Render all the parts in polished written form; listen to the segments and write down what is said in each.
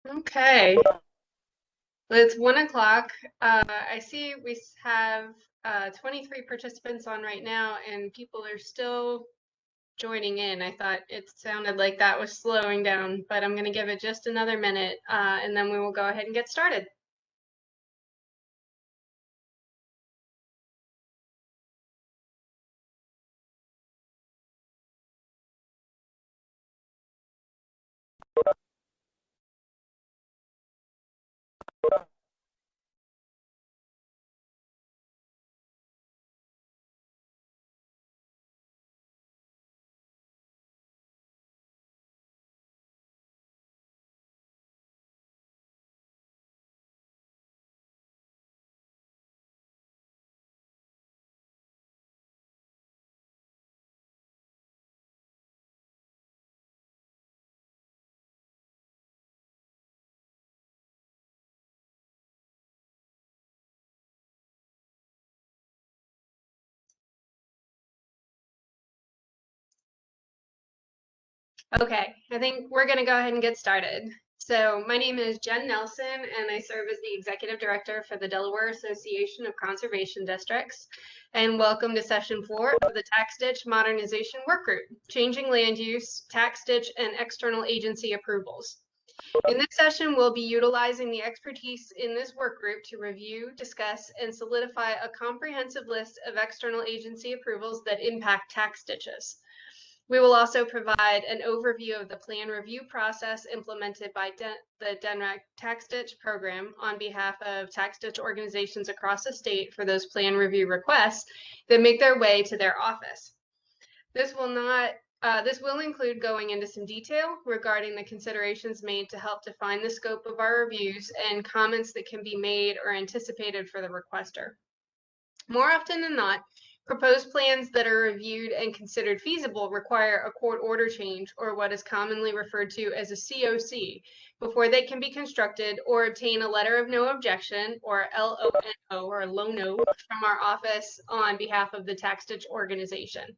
Okay, well, it's 1 o'clock. I see we have 23 participants on right now, and people are still joining in. I thought it sounded like that was slowing down, but I'm going to give it just another minute, and then we will go ahead and get started. Okay, I think we're going to go ahead and get started. So my name is Jen Nelson, and I serve as the Executive Director for the Delaware Association of Conservation Districts. And welcome to Session 4 of the Tax Ditch Modernization Work Group, Changing Land Use, Tax Ditch, and External Agency Approvals. In this session, we'll be utilizing the expertise in this work group to review, discuss, and solidify a comprehensive list of external agency approvals that impact tax ditches. We will also provide an overview of the plan review process implemented by the DNREC Tax Ditch program on behalf of tax ditch organizations across the state for those plan review requests that make their way to their office. This will include going into some detail regarding the considerations made to help define the scope of our reviews and comments that can be made or anticipated for the requester. More often than not, proposed plans that are reviewed and considered feasible require a court order change, or what is commonly referred to as a COC, before they can be constructed, or obtain a letter of no objection, or LONO, or LONO, from our office on behalf of the tax ditch organization.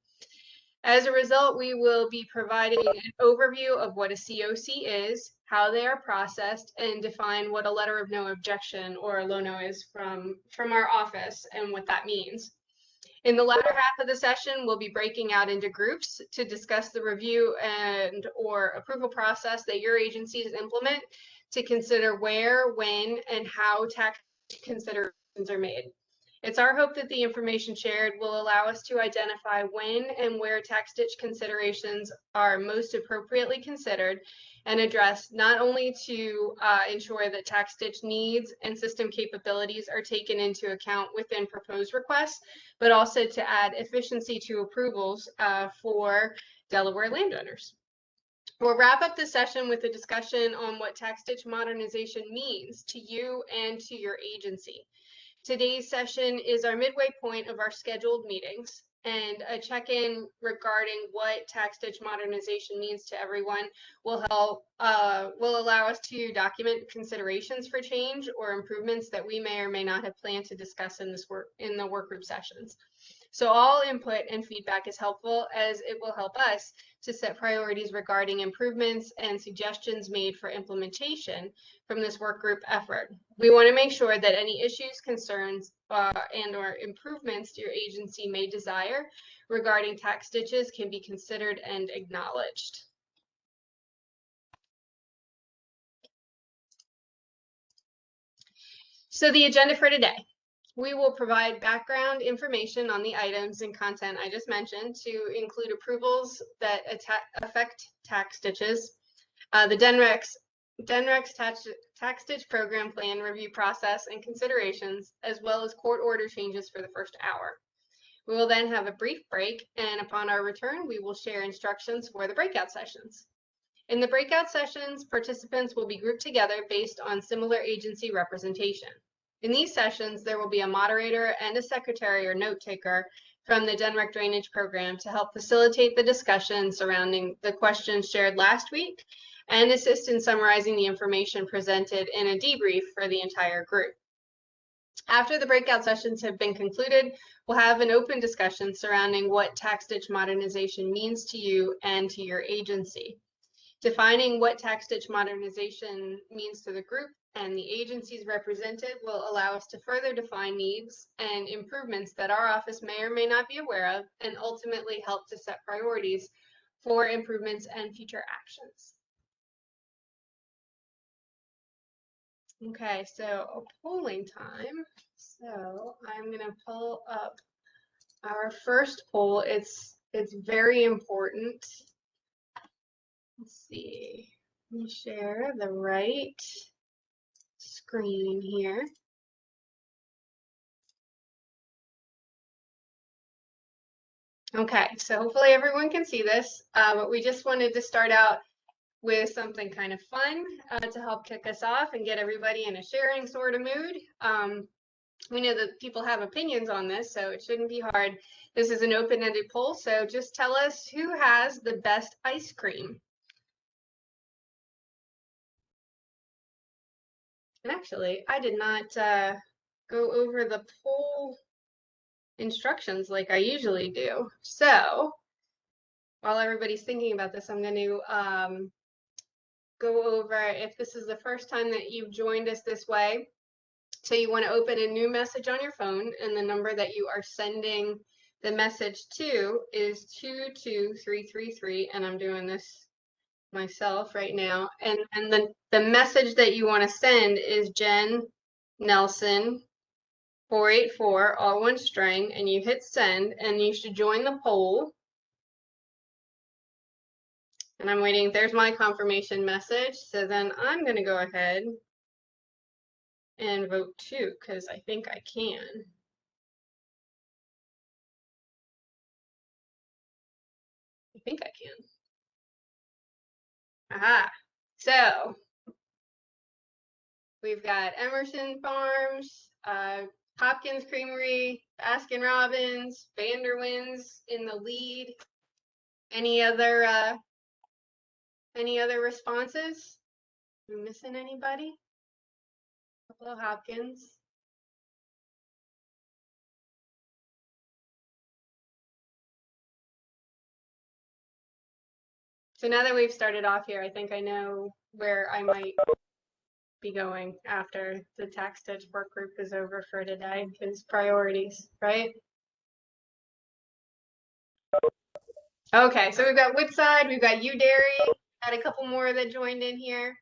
As a result, we will be providing an overview of what a COC is, how they are processed, and define what a letter of no objection, or a LONO, is from our office and what that means. In the latter half of the session, we'll be breaking out into groups to discuss the review and or approval process that your agencies implement to consider where, when, and how tax considerations are made. It's our hope that the information shared will allow us to identify when and where tax ditch considerations are most appropriately considered and addressed, not only to ensure that tax ditch needs and system capabilities are taken into account within proposed requests, but also to add efficiency to approvals for Delaware landowners. We'll wrap up the session with a discussion on what tax ditch modernization means to you and to your agency. Today's session is our midway point of our scheduled meetings, and a check-in regarding what tax ditch modernization means to everyone will allow us to document considerations for change or improvements that we may or may not have planned to discuss in the work group sessions. So all input and feedback is helpful, as it will help us to set priorities regarding improvements and suggestions made for implementation from this work group effort. We want to make sure that any issues, concerns, and or improvements your agency may desire regarding tax ditches can be considered and acknowledged. So the agenda for today. We will provide background information on the items and content I just mentioned to include approvals that affect tax ditches, the DNREC's tax ditch program plan review process and considerations, as well as court order changes for the first hour. We will then have a brief break, and upon our return, we will share instructions for the breakout sessions. In the breakout sessions, participants will be grouped together based on similar agency representation. In these sessions, there will be a moderator and a secretary or note taker from the DNREC Drainage Program to help facilitate the discussion surrounding the questions shared last week and assist in summarizing the information presented in a debrief for the entire group. After the breakout sessions have been concluded, we'll have an open discussion surrounding what tax ditch modernization means to you and to your agency. Defining what tax ditch modernization means to the group and the agencies represented will allow us to further define needs and improvements that our office may or may not be aware of, and ultimately help to set priorities for improvements and future actions. Okay, so polling time. So I'm going to pull up our first poll. It's very important. Let's see. Let me share the right screen here. Okay, so hopefully everyone can see this, but we just wanted to start out with something kind of fun to help kick us off and get everybody in a sharing sort of mood. We know that people have opinions on this, so it shouldn't be hard. This is an open-ended poll, so just tell us who has the best ice cream. And actually, I did not go over the poll instructions like I usually do. So while everybody's thinking about this, I'm going to go over, if this is the first time that you've joined us this way, so you want to open a new message on your phone, and the number that you are sending the message to is 22333, and I'm doing this myself right now. And the message that you want to send is Jen Nelson 484, all one string, and you hit send, and you should join the poll. And I'm waiting. There's my confirmation message. So then I'm going to go ahead and vote 2 because I think I can. I think I can. Aha. So we've got Emerson Farms, Hopkins Creamery, Baskin Robbins, Vanderwins in the lead. Any other responses? Am I missing anybody? Hello, Hopkins. So now that we've started off here, I think I know where I might be going after the tax ditch work group is over for today, because priorities, right? Okay, so we've got Woodside, we've got Udary, got a couple more that joined in here.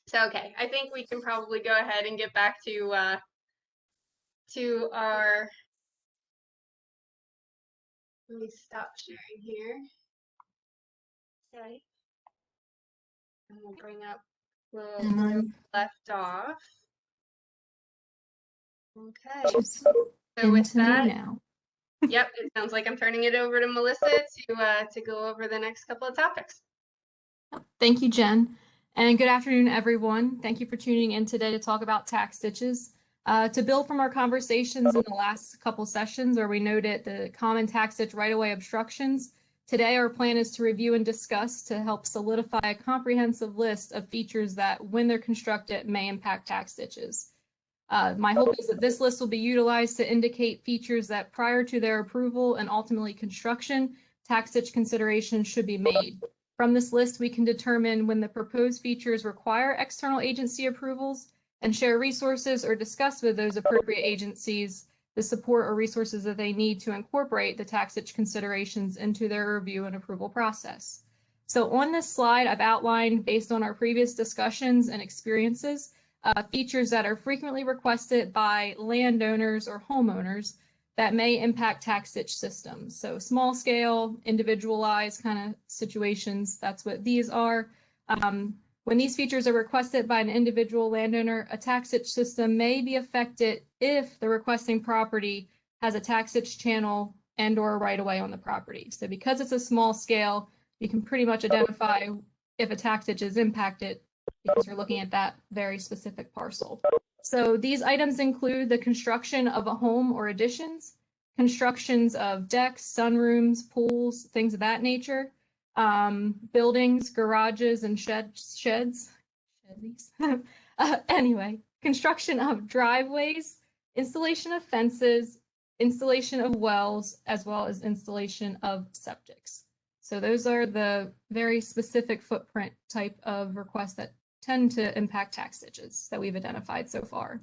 So okay, I think we can probably go ahead and get back to our. Let me stop sharing here. Okay, and we'll bring up where we left off. Okay, so with that, now. Yep, it sounds like I'm turning it over to Melissa to go over the next couple of topics. Thank you, Jen. And good afternoon, everyone. Thank you for tuning in today to talk about tax ditches. To build from our conversations in the last couple sessions where we noted the common tax ditch right-of-way obstructions, today our plan is to review and discuss to help solidify a comprehensive list of features that, when they're constructed, may impact tax ditches. My hope is that this list will be utilized to indicate features that prior to their approval and ultimately construction, tax ditch considerations should be made. From this list, we can determine when the proposed features require external agency approvals and share resources or discuss with those appropriate agencies the support or resources that they need to incorporate the tax ditch considerations into their review and approval process. So on this slide, I've outlined, based on our previous discussions and experiences, features that are frequently requested by landowners or homeowners that may impact tax ditch systems. So small scale, individualized kind of situations, that's what these are. When these features are requested by an individual landowner, a tax ditch system may be affected if the requesting property has a tax ditch channel and or right-of-way on the property. So because it's a small scale, you can pretty much identify if a tax ditch is impacted because you're looking at that very specific parcel. So these items include the construction of a home or additions, constructions of decks, sunrooms, pools, things of that nature, buildings, garages, and sheds. Anyway, construction of driveways, installation of fences, installation of wells, as well as installation of septics. So those are the very specific footprint type of requests that tend to impact tax ditches that we've identified so far.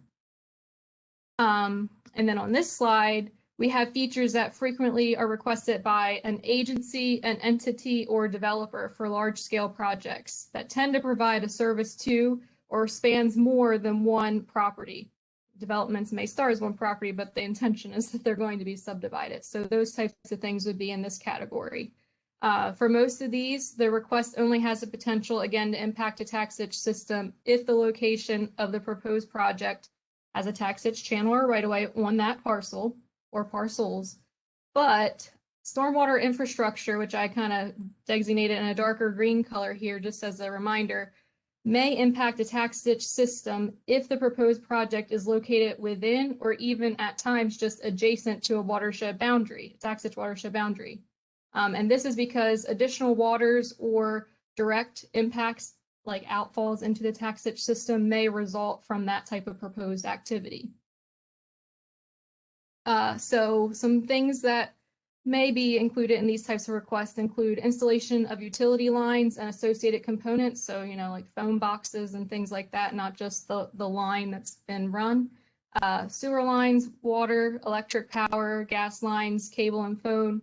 And then on this slide, we have features that frequently are requested by an agency, an entity, or developer for large-scale projects that tend to provide a service to or spans more than one property. Developments may start as one property, but the intention is that they're going to be subdivided. So those types of things would be in this category. For most of these, the request only has the potential, again, to impact a tax ditch system if the location of the proposed project has a tax ditch channel or right-of-way on that parcel or parcels. But stormwater infrastructure, which I kind of designated in a darker green color here, just as a reminder, may impact a tax ditch system if the proposed project is located within or even at times just adjacent to a watershed boundary, tax ditch watershed boundary. And this is because additional waters or direct impacts like outfalls into the tax ditch system may result from that type of proposed activity. So some things that may be included in these types of requests include installation of utility lines and associated components. So, you know, like phone boxes and things like that, not just the line that's been run. Sewer lines, water, electric power, gas lines, cable and phone.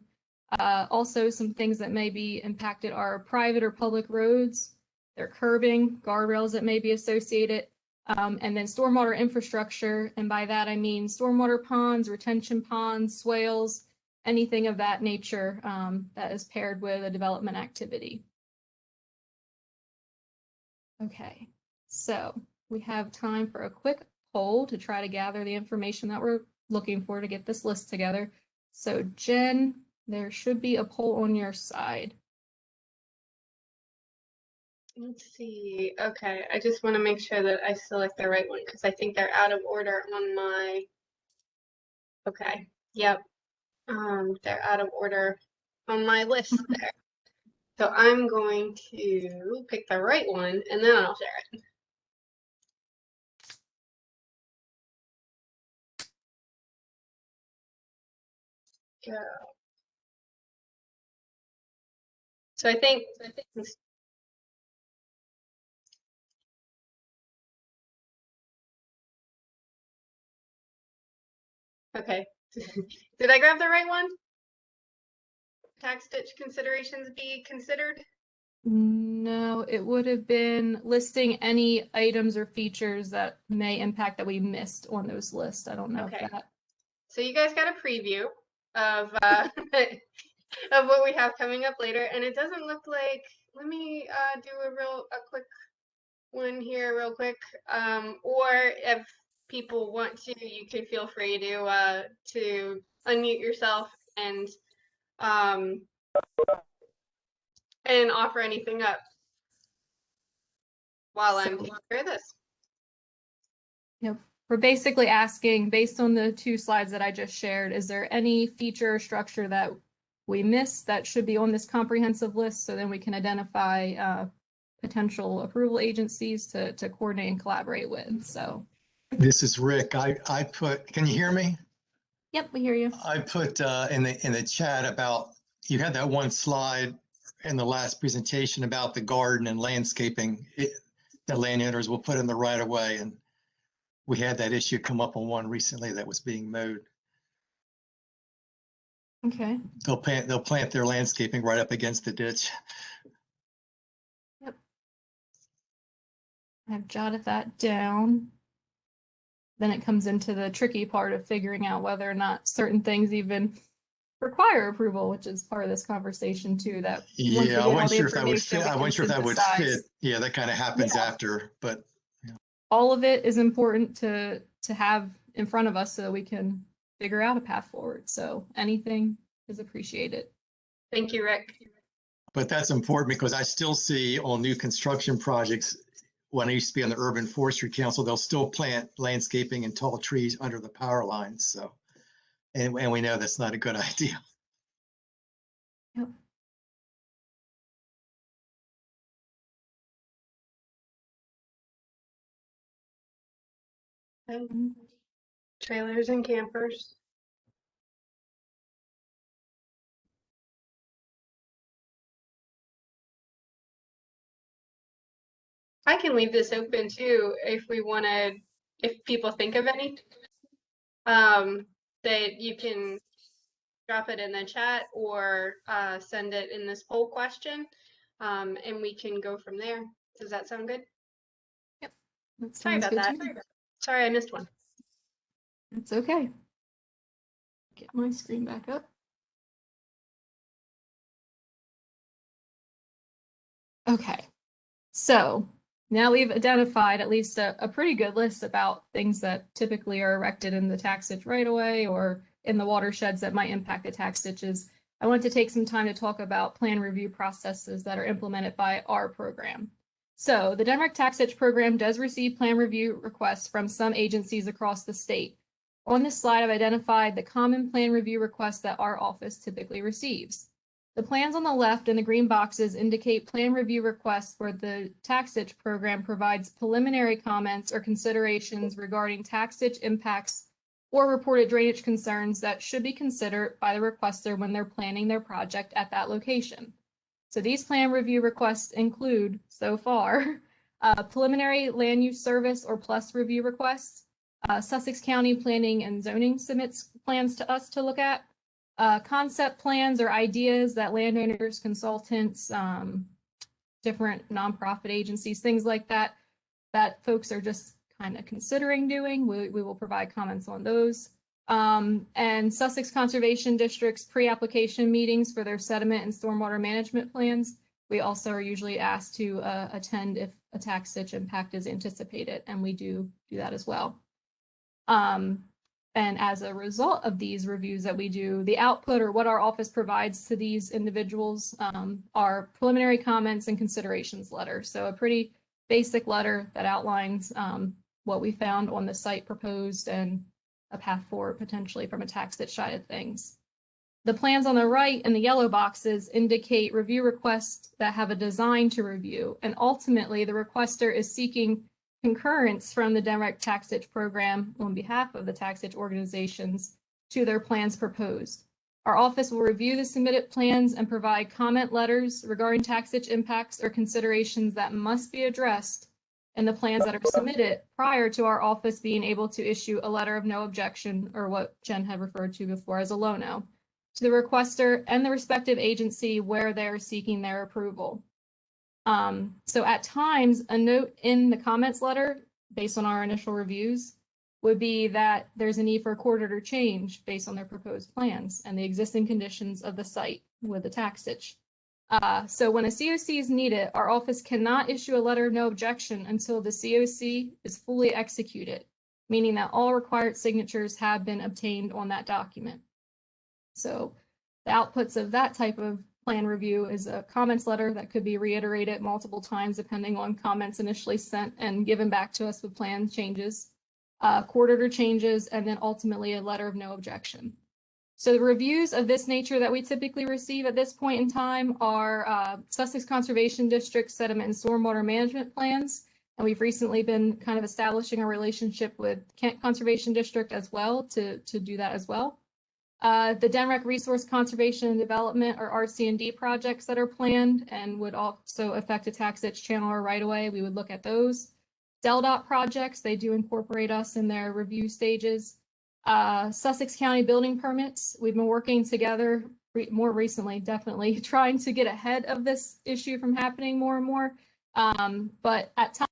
Also, some things that may be impacted are private or public roads, their curbing, guardrails that may be associated, and then stormwater infrastructure. And by that, I mean stormwater ponds, retention ponds, swales, anything of that nature that is paired with a development activity. Okay, so we have time for a quick poll to try to gather the information that we're looking for to get this list together. So Jen, there should be a poll on your side. Let's see. Okay, I just want to make sure that I select the right one because I think they're out of order on my. Okay, yep. They're out of order on my list there. So I'm going to pick the right one and then I'll share it. Go. So I think okay. Did I grab the right one? Tax ditch considerations be considered? No, it would have been listing any items or features that may impact that we missed on those lists. I don't know Okay. if that. So you guys got a preview of of what we have coming up later, and it doesn't look like. Let me do a quick one here, real quick. Or if people want to, you can feel free to unmute yourself and offer anything up while I'm taking care of this. Yep. We're basically asking, based on the two slides that I just shared, is there any feature or structure that we missed that should be on this comprehensive list so then we can identify potential approval agencies to coordinate and collaborate with. So. This is Rick. I put, can you hear me? Yep, we hear you. I put in the chat about, you had that one slide in the last presentation about the garden and landscaping that landowners will put in the right of way. And we had that issue come up on one recently that was being mowed. Okay. They'll plant their landscaping right up against the ditch. Yep. I've jotted that down. Then it comes into the tricky part of figuring out whether or not certain things even require approval, which is part of this conversation too. That Yeah, I wasn't sure if that would fit. I wasn't sure if that would fit. Yeah, that kind of happens after, but yeah. All of it is important to have in front of us so that we can figure out a path forward. So anything is appreciated. Thank you, Rick. But that's important because I still see on new construction projects, when I used to be on the Urban Forestry Council, they'll still plant landscaping and tall trees under the power lines. So, and we know that's not a good idea. Yep. Trailers and campers. I can leave this open too if we want to, if people think of any, that you can drop it in the chat or send it in this poll question, and we can go from there. Does that sound good? Yep. That Sorry sounds about good that. to me. Sorry, I missed one. It's okay. Get my screen back up. Okay, so now we've identified at least a pretty good list about things that typically are erected in the tax ditch right away or in the watersheds that might impact the tax ditches. I want to take some time to talk about plan review processes that are implemented by our program. So the Denmark Tax Ditch Program does receive plan review requests from some agencies across the state. On this slide, I've identified the common plan review requests that our office typically receives. The plans on the left in the green boxes indicate plan review requests where the tax ditch program provides preliminary comments or considerations regarding tax ditch impacts or reported drainage concerns that should be considered by the requester when they're planning their project at that location. So these plan review requests include, so far, preliminary land use service or plus review requests. Sussex County Planning and Zoning submits plans to us to look at. Concept plans or ideas that landowners, consultants, different nonprofit agencies, things like that, that folks are just kind of considering doing. We will provide comments on those. And Sussex Conservation District's pre-application meetings for their sediment and stormwater management plans. We also are usually asked to attend if a tax ditch impact is anticipated, and we do that as well. And as a result of these reviews that we do, the output or what our office provides to these individuals are preliminary comments and considerations letters. So a pretty basic letter that outlines what we found on the site proposed and a path forward potentially from a tax ditch side of things. The plans on the right in the yellow boxes indicate review requests that have a design to review, and ultimately the requester is seeking concurrence from the Denmark Tax Ditch Program on behalf of the tax ditch organizations to their plans proposed. Our office will review the submitted plans and provide comment letters regarding tax ditch impacts or considerations that must be addressed in the plans that are submitted prior to our office being able to issue a letter of no objection, or what Jen had referred to before as a low no, to the requester and the respective agency where they're seeking their approval. So at times, a note in the comments letter, based on our initial reviews, would be that there's a need for a court order change based on their proposed plans and the existing conditions of the site with the tax ditch. So when a COC is needed, our office cannot issue a letter of no objection until the COC is fully executed, meaning that all required signatures have been obtained on that document. So the outputs of that type of plan review is a comments letter that could be reiterated multiple times depending on comments initially sent and given back to us with plan changes, court order changes, and then ultimately a letter of no objection. So the reviews of this nature that we typically receive at this point in time are Sussex Conservation District sediment and stormwater management plans. And we've recently been kind of establishing a relationship with Kent Conservation District as well to do that as well. The Denmark Resource Conservation and Development, or RC&D projects that are planned and would also affect a tax ditch channel or right away, we would look at those. DELDOT projects, they do incorporate us in their review stages. Sussex County building permits, we've been working together more recently, definitely trying to get ahead of this issue from happening more and more. But at times,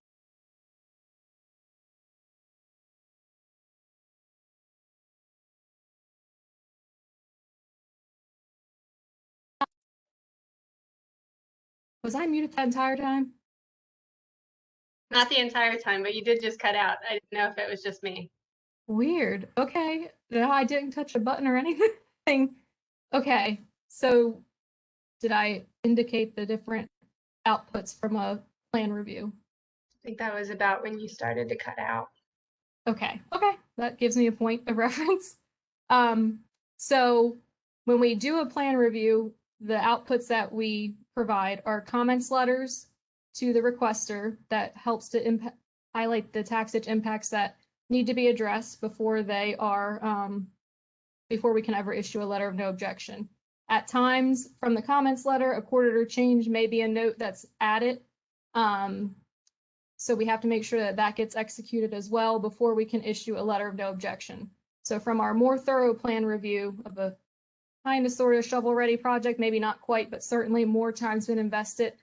was I muted that entire time? Not the entire time, but you did just cut out. I didn't know if it was just me. Weird. Okay. No, I didn't touch a button or anything. Okay. So did I indicate the different outputs from a plan review? I think that was about when you started to cut out. Okay. Okay. That gives me a point of reference. So when we do a plan review, the outputs that we provide are comments letters to the requester that helps to highlight the tax ditch impacts that need to be addressed before they are, before we can ever issue a letter of no objection. At times, from the comments letter, a court order change may be a note that's added So we have to make sure that that gets executed as well before we can issue a letter of no objection. So from our more thorough plan review of a kind of sort of shovel-ready project, maybe not quite, but certainly more time's been invested,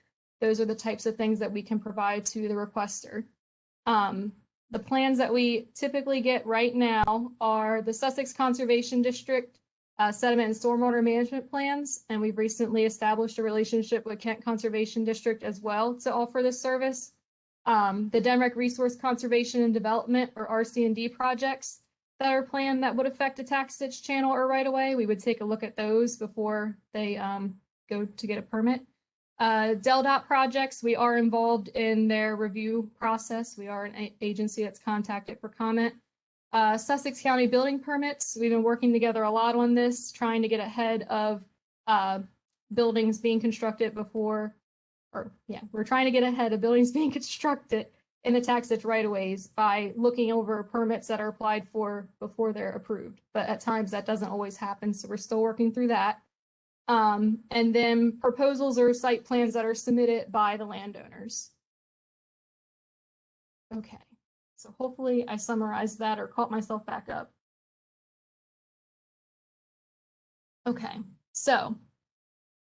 those are the types of things that we can provide to the requester. The plans that we typically get right now are the Sussex Conservation District sediment and stormwater management plans, and we've recently established a relationship with Kent Conservation District as well to offer this service. The Denrick Resource Conservation and Development, or RC&D projects that are planned that would affect a tax ditch channel or right of way, we would take a look at those before they go to get a permit. DELDOT projects, we are involved in their review process. We are an agency that's contacted for comment. Sussex County building permits, we've been working together a lot on this, trying to get ahead of buildings being constructed before, we're trying to get ahead of buildings being constructed in the tax ditch right-of-ways by looking over permits that are applied for before they're approved. But at times that doesn't always happen, so we're still working through that. And then proposals or site plans that are submitted by the landowners. Okay, so hopefully I summarized that or caught myself back up. Okay, so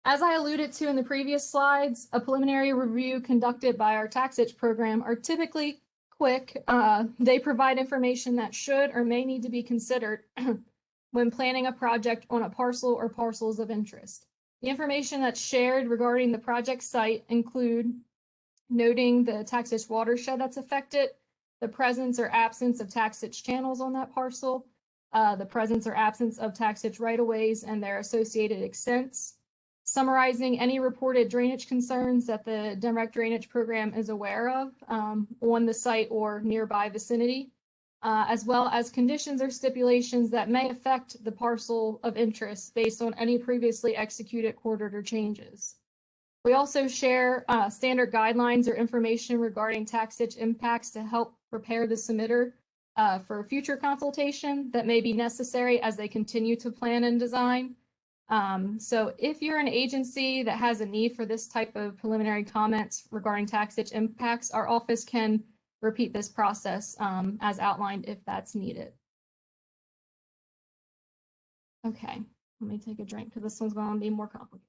as I alluded to in the previous slides, a preliminary review conducted by our tax ditch program are typically quick. They provide information that should or may need to be considered when planning a project on a parcel or parcels of interest. The information that's shared regarding the project site include noting the tax ditch watershed that's affected, the presence or absence of tax ditch channels on that parcel, the presence or absence of tax ditch right-of-ways and their associated extents, summarizing any reported drainage concerns that the Denrick Drainage Program is aware of on the site or nearby vicinity, as well as conditions or stipulations that may affect the parcel of interest based on any previously executed court order changes. We also share standard guidelines or information regarding tax ditch impacts to help prepare the submitter for future consultation that may be necessary as they continue to plan and design. So if you're an agency that has a need for this type of preliminary comments regarding tax ditch impacts, our office can repeat this process as outlined if that's needed. Okay, let me take a drink because this one's going to be more complicated.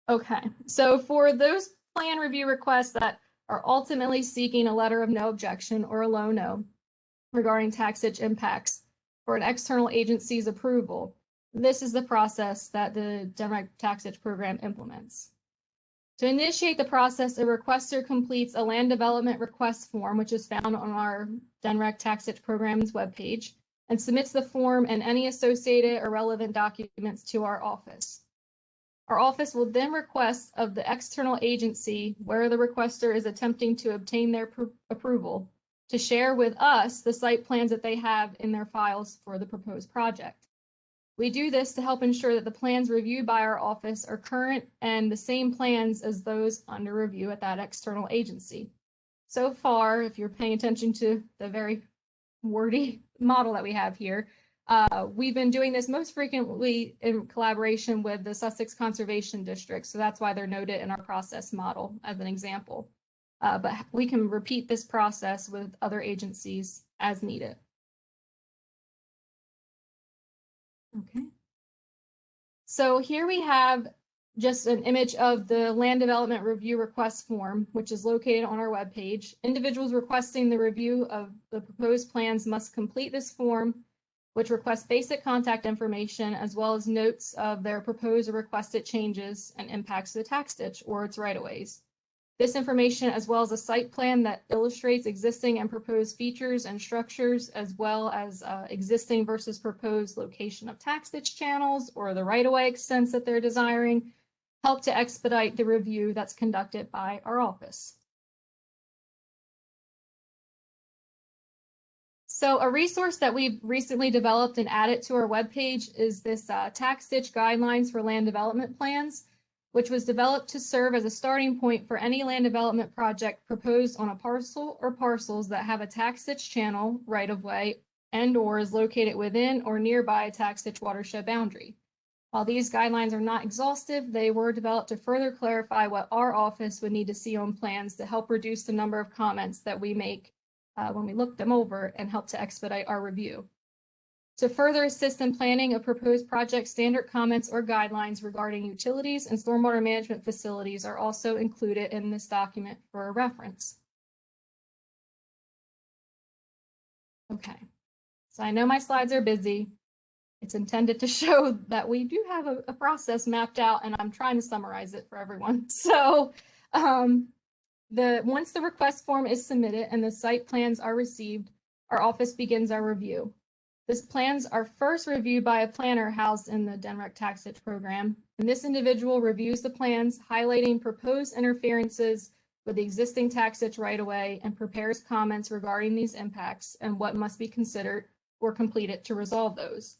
Okay, so for those plan review requests that are ultimately seeking a letter of no objection or a low no regarding tax ditch impacts for an external agency's approval, this is the process that the Denrick Tax Ditch Program implements. To initiate the process, a requester completes a land development request form, which is found on our Denrick Tax Ditch Program's webpage, and submits the form and any associated or relevant documents to our office. Our office will then request of the external agency where the requester is attempting to obtain their approval to share with us the site plans that they have in their files for the proposed project. We do this to help ensure that the plans reviewed by our office are current and the same plans as those under review at that external agency. So far, if you're paying attention to the very wordy model that we have here, we've been doing this most frequently in collaboration with the Sussex Conservation District, so that's why they're noted in our process model as an example. But we can repeat this process with other agencies as needed. Okay. So here we have just an image of the land development review request form, which is located on our webpage. Individuals requesting the review of the proposed plans must complete this form, which requests basic contact information as well as notes of their proposed or requested changes and impacts to the tax ditch or its right-of-ways. This information, as well as a site plan that illustrates existing and proposed features and structures, as well as existing versus proposed location of tax ditch channels or the right-of-way extents that they're desiring, help to expedite the review that's conducted by our office. So a resource that we've recently developed and added to our webpage is this tax ditch guidelines for land development plans, which was developed to serve as a starting point for any land development project proposed on a parcel or parcels that have a tax ditch channel, right-of-way, and/or is located within or nearby a tax ditch watershed boundary. While these guidelines are not exhaustive, they were developed to further clarify what our office would need to see on plans to help reduce the number of comments that we make when we look them over and help to expedite our review. To further assist in planning of proposed project, standard comments or guidelines regarding utilities and stormwater management facilities are also included in this document for reference. Okay, so I know my slides are busy. It's intended to show that we do have a process mapped out, and I'm trying to summarize it for everyone. So once the request form is submitted and the site plans are received, our office begins our review. These plans are first reviewed by a planner housed in the DNREC Taxation program, and this individual reviews the plans, highlighting proposed interferences with the existing taxage right-of-way and prepares comments regarding these impacts and what must be considered or completed to resolve those.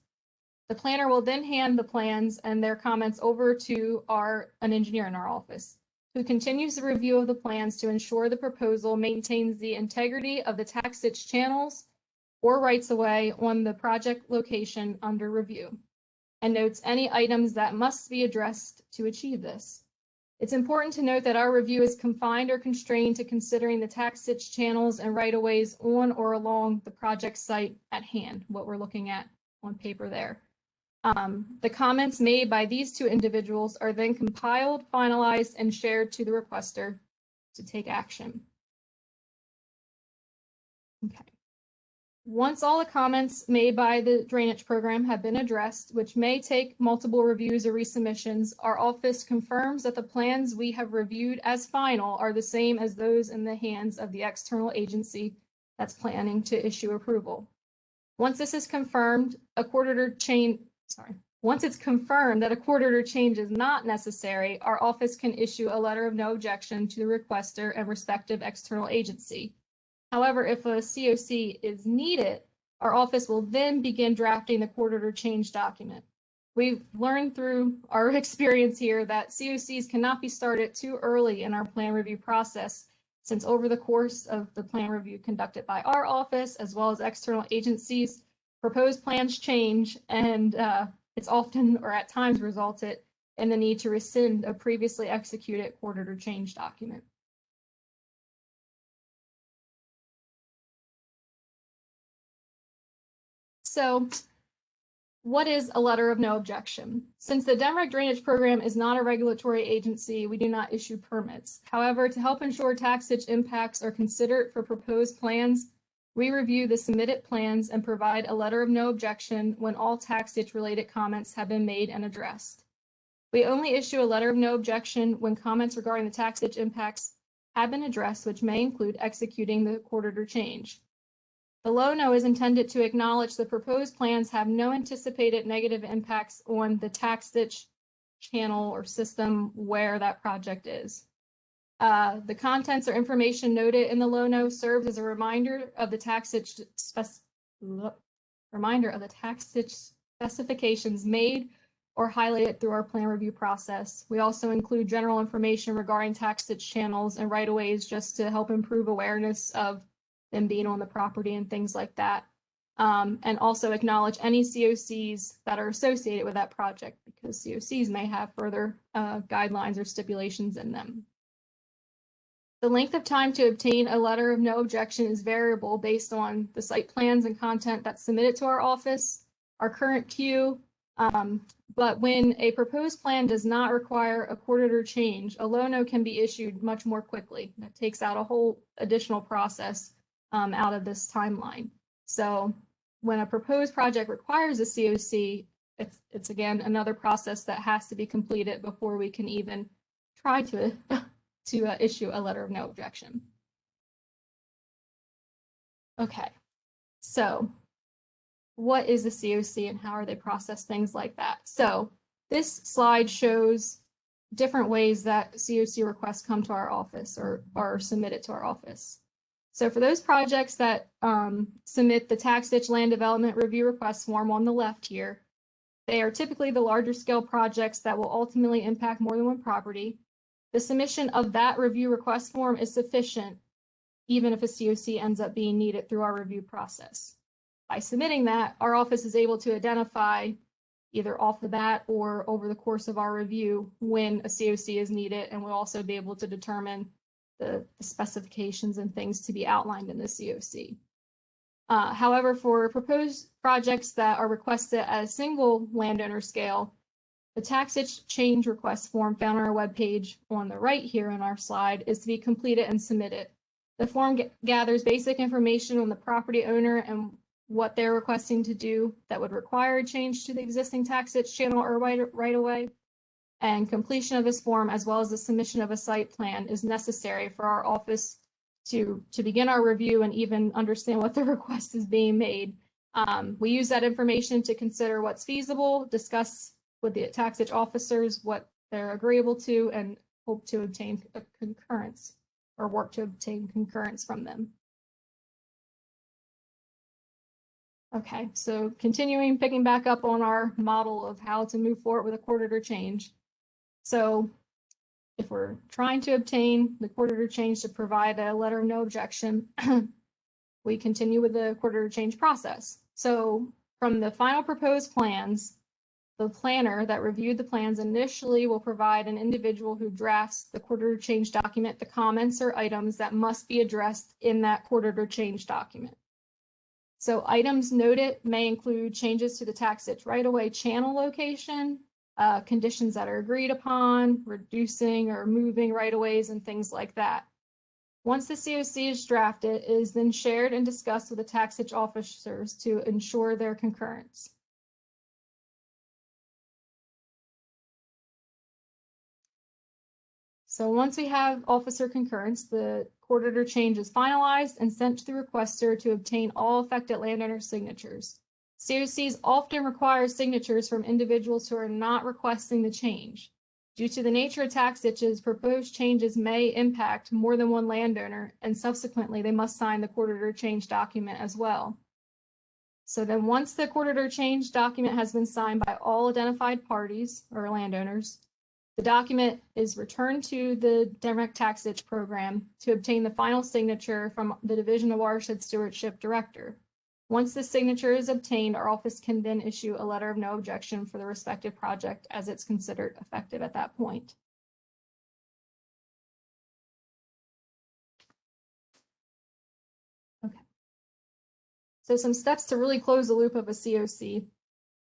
The planner will then hand the plans and their comments over to an engineer in our office, who continues the review of the plans to ensure the proposal maintains the integrity of the taxage channels or rights-of-way on the project location under review, and notes any items that must be addressed to achieve this. It's important to note that our review is confined or constrained to considering the taxage channels and right-of-ways on or along the project site at hand, what we're looking at on paper there. The comments made by these two individuals are then compiled, finalized, and shared to the requester to take action. Okay. Once all the comments made by the drainage program have been addressed, which may take multiple reviews or resubmissions, our office confirms that the plans we have reviewed as final are the same as those in the hands of the external agency that's planning to issue approval. Once this is confirmed, once it's confirmed that a court order change is not necessary, our office can issue a letter of no objection to the requester and respective external agency. However, if a COC is needed, our office will then begin drafting the court order change document. We've learned through our experience here that COCs cannot be started too early in our plan review process, since over the course of the plan review conducted by our office, as well as external agencies, proposed plans change, and it's often or at times resulted in the need to rescind a previously executed court order change document. So what is a letter of no objection? Since the DNREC drainage program is not a regulatory agency, we do not issue permits. However, to help ensure taxage impacts are considered for proposed plans, we review the submitted plans and provide a letter of no objection when all taxage related comments have been made and addressed. We only issue a letter of no objection when comments regarding the taxage impacts have been addressed, which may include executing the court order change. The low no is intended to acknowledge the proposed plans have no anticipated negative impacts on the taxage channel or system where that project is. The contents or information noted in the low no serves as a reminder of the taxage specifications made or highlighted through our plan review process. We also include general information regarding taxage channels and right-of-ways just to help improve awareness of them being on the property and things like that. And also acknowledge any COCs that are associated with that project, because COCs may have further guidelines or stipulations in them. The length of time to obtain a letter of no objection is variable based on the site plans and content that's submitted to our office, our current queue, but when a proposed plan does not require a court order change, a low no can be issued much more quickly. That takes out a whole additional process out of this timeline. So when a proposed project requires a COC, it's again another process that has to be completed before we can even try to issue a letter of no objection. Okay, so what is a COC and how are they processed, things like that? So this slide shows different ways that COC requests come to our office or are submitted to our office. So for those projects that submit the taxage land development review request form on the left here, they are typically the larger scale projects that will ultimately impact more than one property. The submission of that review request form is sufficient, even if a COC ends up being needed through our review process. By submitting that, our office is able to identify either off the bat or over the course of our review when a COC is needed, and we'll also be able to determine the specifications and things to be outlined in the COC. However, for proposed projects that are requested at a single landowner scale, the taxage change request form found on our webpage on the right here on our slide is to be completed and submitted. The form gathers basic information on the property owner and what they're requesting to do that would require a change to the existing taxage channel or right of way. And completion of this form, as well as the submission of a site plan, is necessary for our office to begin our review and even understand what the request is being made. We use that information to consider what's feasible, discuss with the taxage officers what they're agreeable to, and hope to obtain a concurrence or work to obtain concurrence from them. Okay, so continuing, picking back up on our model of how to move forward with a court order change. So if we're trying to obtain the court order change to provide a letter of no objection, we continue with the court order change process. So from the final proposed plans, the planner that reviewed the plans initially will provide an individual who drafts the court order change document the comments or items that must be addressed in that court order change document. So items noted may include changes to the taxage right-of-way channel location, conditions that are agreed upon, reducing or moving right-of-ways, and things like that. Once the COC is drafted, it is then shared and discussed with the taxage officers to ensure their concurrence. So once we have officer concurrence, the court order change is finalized and sent to the requester to obtain all affected landowner signatures. COCs often require signatures from individuals who are not requesting the change. Due to the nature of taxages, proposed changes may impact more than one landowner, and subsequently they must sign the court order change document as well. So then once the court order change document has been signed by all identified parties or landowners, the document is returned to the direct taxage program to obtain the final signature from the Division of Watershed Stewardship Director. Once the signature is obtained, our office can then issue a letter of no objection for the respective project as it's considered effective at that point. Okay. So some steps to really close the loop of a COC.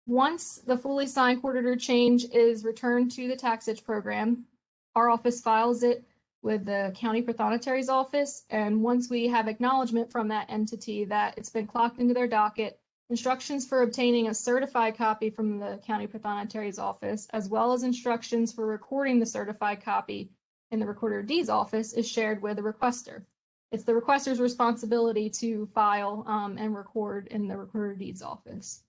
Once the fully signed court order change is returned to the taxage program, our office files it with the county prothonotari's office, and once we have acknowledgement from that entity that it's been clocked into their docket, instructions for obtaining a certified copy from the county prothonotari's office, as well as instructions for recording the certified copy in the recorder of deeds office, is shared with the requester. It's the requester's responsibility to file and record in the recorder of deeds office.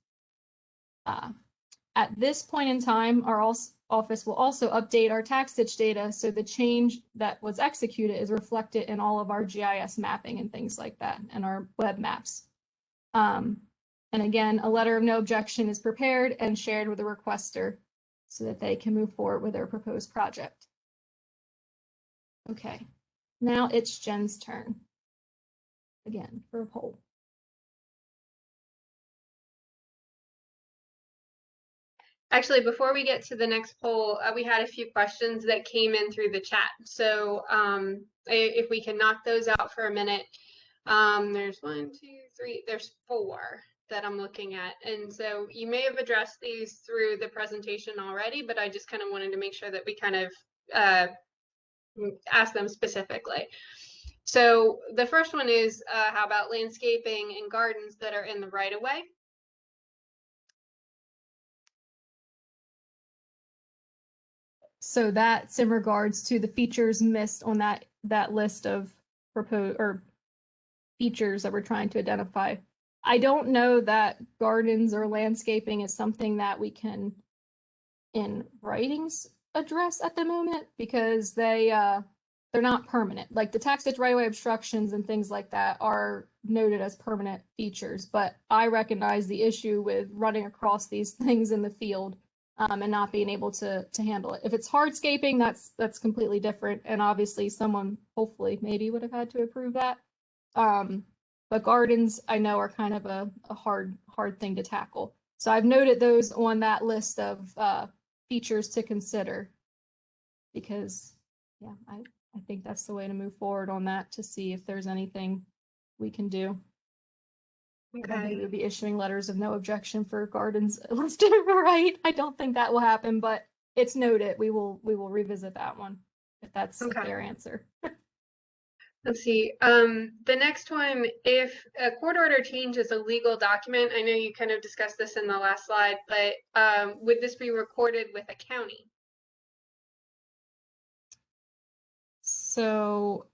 At this point in time, our office will also update our taxage data so the change that was executed is reflected in all of our GIS mapping and things like that, and our web maps. And again, a letter of no objection is prepared and shared with the requester so that they can move forward with their proposed project. Okay, now it's Jen's turn again for a poll. Actually, before we get to the next poll, we had a few questions that came in through the chat. So if we can knock those out for a minute. There's 1, 2, 3, there's 4 that I'm looking at. And so you may have addressed these through the presentation already, but I just kind of wanted to make sure that we kind of ask them specifically. So the first one is, how about landscaping and gardens that are in the right of way? So that's in regards to the features missed on that list of proposed or features that we're trying to identify. I don't know that gardens or landscaping is something that we can in writings address at the moment because they're not permanent. Like the taxage right-of-way obstructions and things like that are noted as permanent features, but I recognize the issue with running across these things in the field and not being able to handle it. If it's hardscaping, that's completely different, and obviously someone hopefully maybe would have had to approve that. But gardens I know are kind of a hard thing to tackle. So I've noted those on that list of features to consider, because yeah, I think that's the way to move forward on that, to see if there's anything we can do. I don't think we Okay. would be issuing letters of no objection for gardens listed right. I don't think that will happen, but it's noted. We will revisit that one if that's a Okay. fair answer. Let's see. The next one, if a court order change is a legal document, I know you kind of discussed this in the last slide, but would this be recorded with a county? So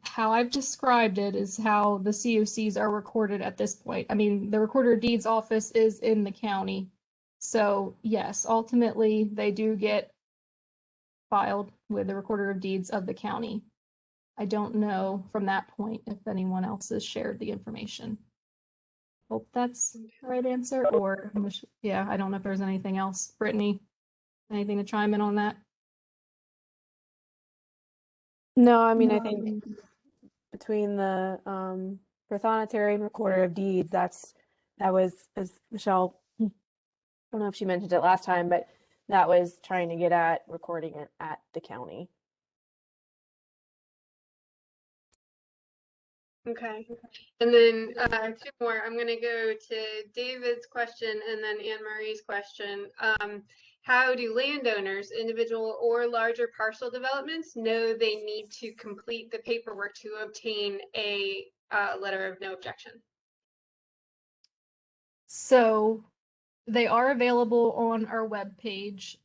how I've described it is how the COCs are recorded at this point. I mean, the Recorder of Deeds office is in the county. So yes, ultimately they do get filed with the Recorder of Deeds of the county. I don't know from that point if anyone else has shared the information. Hope that's the right answer, or yeah, I don't know if there's anything else. Brittany, anything to chime in on that? No, I mean, I think between the prothonotary and recorder of deeds, that was, as Michelle, I don't know if she mentioned it last time, but that was trying to get at recording it at the county. Okay. And then two more. I'm going to go to David's question and then Anne Marie's question. How do landowners, individual or larger parcel developments, know they need to complete the paperwork to obtain a letter of no objection? So they are available on our webpage.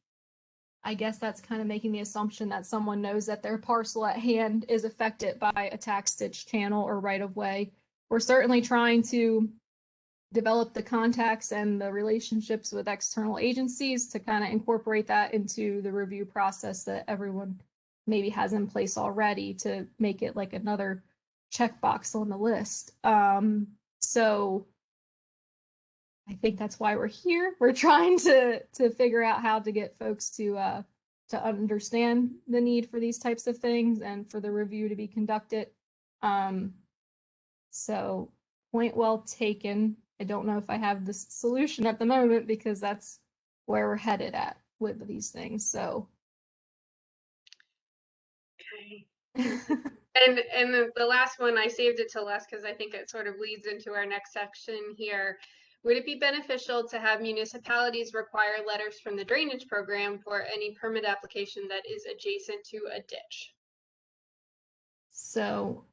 I guess that's kind of making the assumption that someone knows that their parcel at hand is affected by a tax ditch channel or right of way. We're certainly trying to develop the contacts and the relationships with external agencies to kind of incorporate that into the review process that everyone maybe has in place already, to make it like another checkbox on the list. So I think that's why we're here. We're trying to figure out how to get folks to understand the need for these types of things and for the review to be conducted. So point well taken. I don't know if I have the solution at the moment, because that's where we're headed at with these things. So Okay. And the last one, I saved it till last because I think it sort of leads into our next section here. Would it be beneficial to have municipalities require letters from the drainage program for any permit application that is adjacent to a ditch? So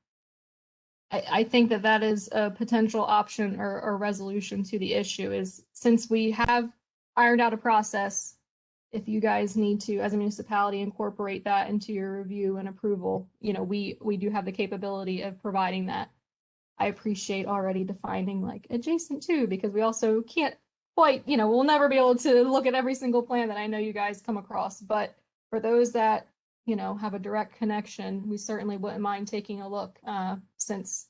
I think that that is a potential option or resolution to the issue, is since we have ironed out a process, if you guys need to, as a municipality, incorporate that into your review and approval, you know, we do have the capability of providing that. I appreciate already defining like adjacent to, because we also can't quite, you know, we'll never be able to look at every single plan that I know you guys come across. But for those that, you know, have a direct connection, we certainly wouldn't mind taking a look, since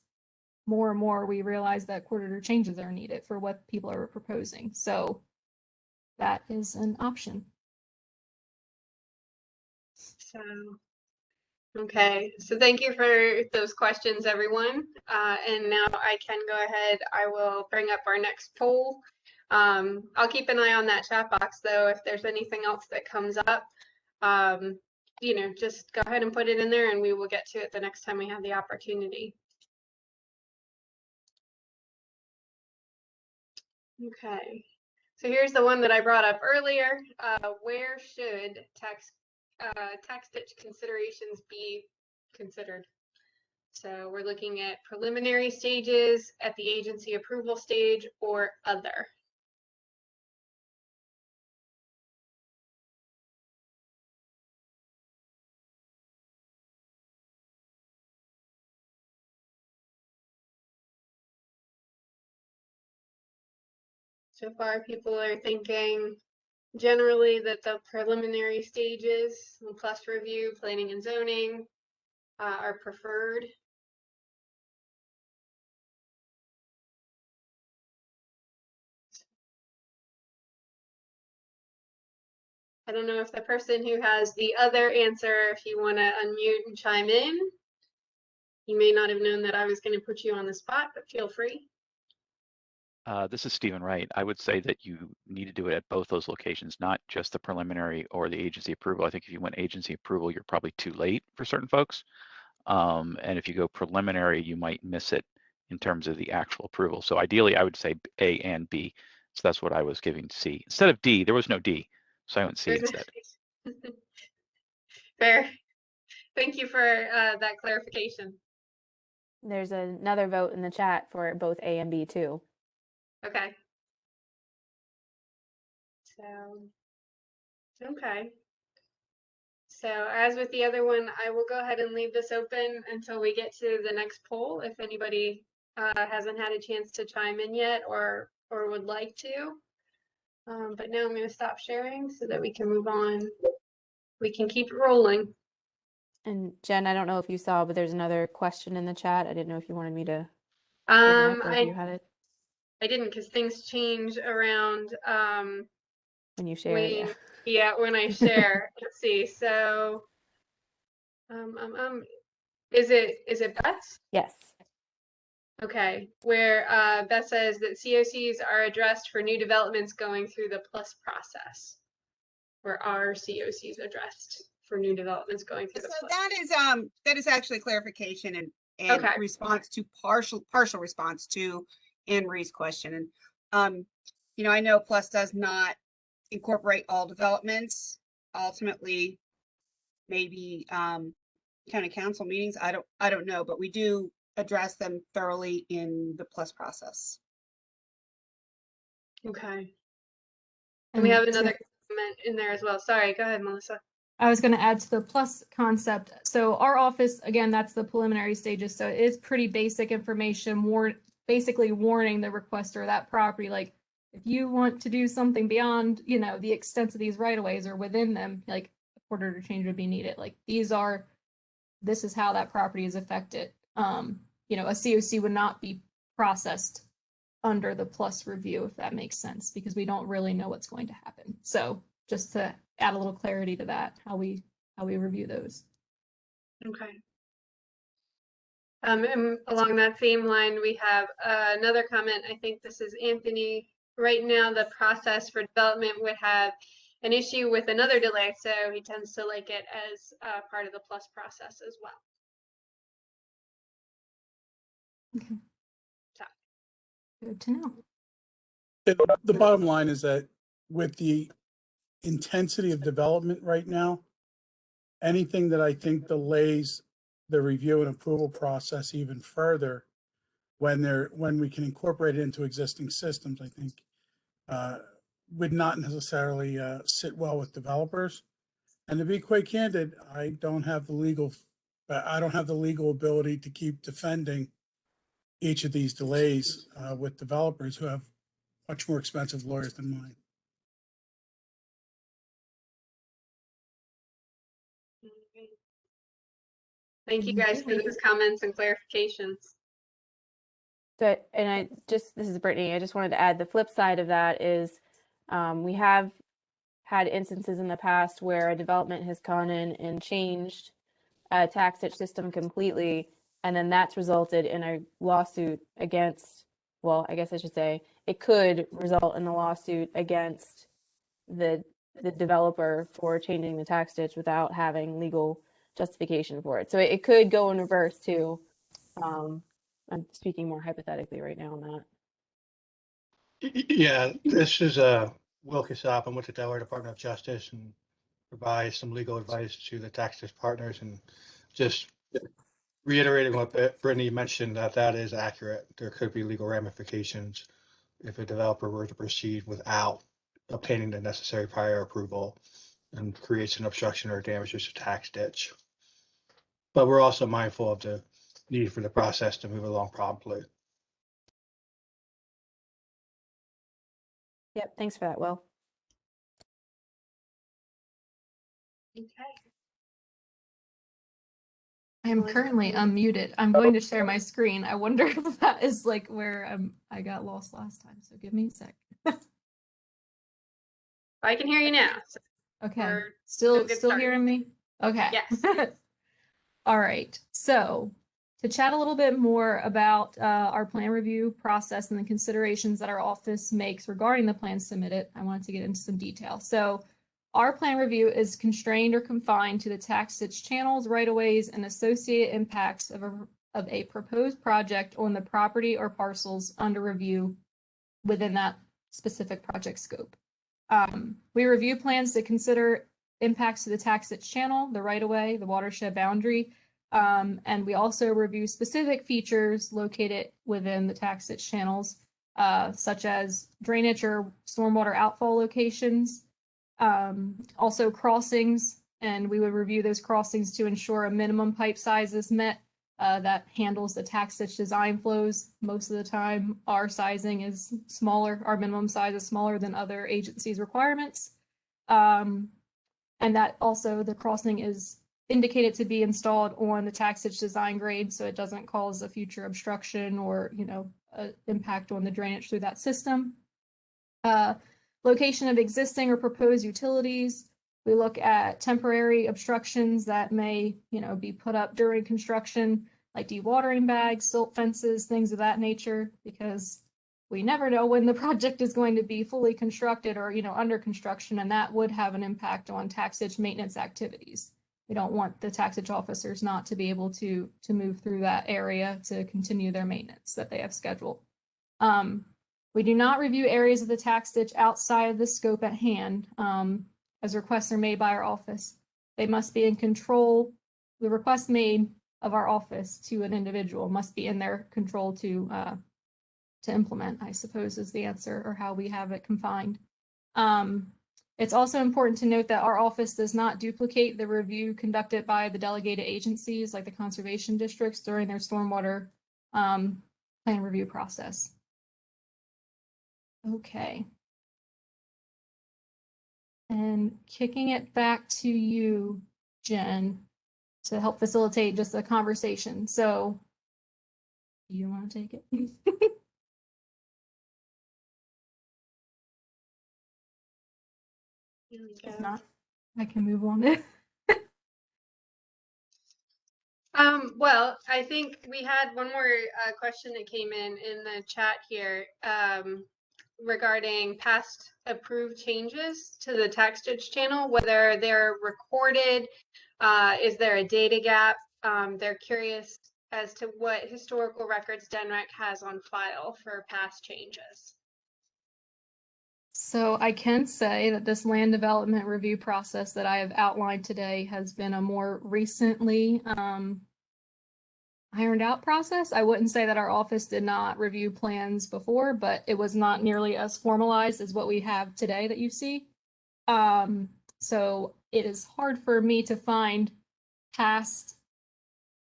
more and more we realize that court order changes are needed for what people are proposing. So that is an option. So, okay, so thank you for those questions, everyone. And now I can go ahead. I will bring up our next poll. I'll keep an eye on that chat box, though. If there's anything else that comes up, you know, just go ahead and put it in there and we will get to it the next time we have the opportunity. Okay, so here's the one that I brought up earlier. Where should tax ditch considerations be considered? So we're looking at preliminary stages, at the agency approval stage, or other. So far, people are thinking generally that the preliminary stages plus review, planning and zoning are preferred. I don't know if the person who has the other answer, if you want to unmute and chime in. You may not have known that I was going to put you on the spot, but feel free. This is Stephen Wright. I would say that you need to do it at both those locations, not just the preliminary or the agency approval. I think if you went agency approval, you're probably too late for certain folks. And if you go preliminary, you might miss it in terms of the actual approval. So ideally, I would say A and B. So that's what I was giving C. Instead of D, there was no D. So I went C instead. Fair. Thank you for that clarification. There's another vote in the chat for both A and B too. Okay. So, okay. So as with the other one, I will go ahead and leave this open until we get to the next poll. If anybody hasn't had a chance to chime in yet or would like to. But now I'm going to stop sharing so that we can move on. We can keep it rolling. And Jen, I don't know if you saw, but there's another question in the chat. I didn't know if you wanted me to bring it up or if you had it I didn't because things change around when you share it. yeah, when I share. Let's see. So is it Beth? Yes. Okay, where Beth says that COCs are addressed for new developments going through the plus process. Where are COCs addressed for new developments going through the So plus? that is actually clarification and Okay. response to partial response to Anne Marie's question. And you know, I know Plus does not incorporate all developments. Ultimately, maybe county council meetings. I don't know, but we do address them thoroughly in the Plus process. Okay. And we And have to- another comment in there as well. Sorry, go ahead, Melissa. I was going to add to the plus concept. So our office, again, that's the preliminary stages. So it is pretty basic information, basically warning the requester of that property, like if you want to do something beyond, the extent of these right-of-ways or within them, like a quarter to change would be needed. Like this is how that property is affected. A COC would not be processed under the plus review, if that makes sense, because we don't really know what's going to happen. So just to add a little clarity to that, how we review those. Okay. And along that same line, we have another comment. I think this is Anthony. Right now, the process for development would have an issue with another delay, so he tends to like it as part of the plus process as well. Okay. So. Good to know. The bottom line is that with the intensity of development right now, anything that I think delays the review and approval process even further, when we can incorporate it into existing systems, I think would not necessarily sit well with developers. And to be quite candid, I don't have the legal ability to keep defending each of these delays with developers who have much more expensive lawyers than mine. Thank you guys for those comments and clarifications. So, and this is Brittany, I just wanted to add the flip side of that is we have had instances in the past where a development has gone in and changed a tax ditch system completely, and then that's resulted in a lawsuit against, well, I guess I should say, it could result in a lawsuit against the developer for changing the tax ditch without having legal justification for it. So it could go in reverse too. I'm speaking more hypothetically right now on that. Yeah, this is Will Casop. I'm with the Delaware Department of Justice and provide some legal advice to the tax partners, and just reiterating what Brittany mentioned, that is accurate. There could be legal ramifications if a developer were to proceed without obtaining the necessary prior approval and creates an obstruction or damages to tax ditch. But we're also mindful of the need for the process to move along promptly. Yep, thanks for that, Will. Okay. I am currently unmuted. I'm going to share my screen. I wonder if that is like where I got lost last time. So give me a sec. I can hear you now. So Okay. Still good start. hearing me? Okay. Yes. All right. So to chat a little bit more about our plan review process and the considerations that our office makes regarding the plan submitted, I wanted to get into some detail. So our plan review is constrained or confined to the tax ditch channels, right-of-ways, and associated impacts of a proposed project on the property or parcels under review within that specific project scope. We review plans to consider impacts to the tax ditch channel, the right-of-way, the watershed boundary, and we also review specific features located within the tax ditch channels, such as drainage or stormwater outfall locations, also crossings, and we would review those crossings to ensure a minimum pipe size is met that handles the tax ditch design flows. Most of the time, our sizing is smaller, our minimum size is smaller than other agencies' requirements. And that also, the crossing is indicated to be installed on the tax ditch design grade, so it doesn't cause a future obstruction or, impact on the drainage through that system. Location of existing or proposed utilities. We look at temporary obstructions that may, be put up during construction, like dewatering bags, silt fences, things of that nature, because we never know when the project is going to be fully constructed or, under construction, and that would have an impact on tax ditch maintenance activities. We don't want the tax ditch officers not to be able to move through that area to continue their maintenance that they have scheduled. We do not review areas of the tax ditch outside of the scope at hand, as requests are made by our office. They must be in control. The request made of our office to an individual must be in their control to implement, I suppose, is the answer, or how we have it confined. It's also important to note that our office does not duplicate the review conducted by the delegated agencies like the conservation districts during their stormwater plan review process. Okay. And kicking it back to you, Jen, to help facilitate just the conversation. So, you want to take it? If not, I can move on. Well, I think we had one more question that came in the chat here regarding past approved changes to the tax ditch channel, whether they're recorded, is there a data gap? They're curious as to what historical records DENREC has on file for past changes. So I can say that this land development review process that I have outlined today has been a more recently ironed out process. I wouldn't say that our office did not review plans before, but it was not nearly as formalized as what we have today that you see. So it is hard for me to find past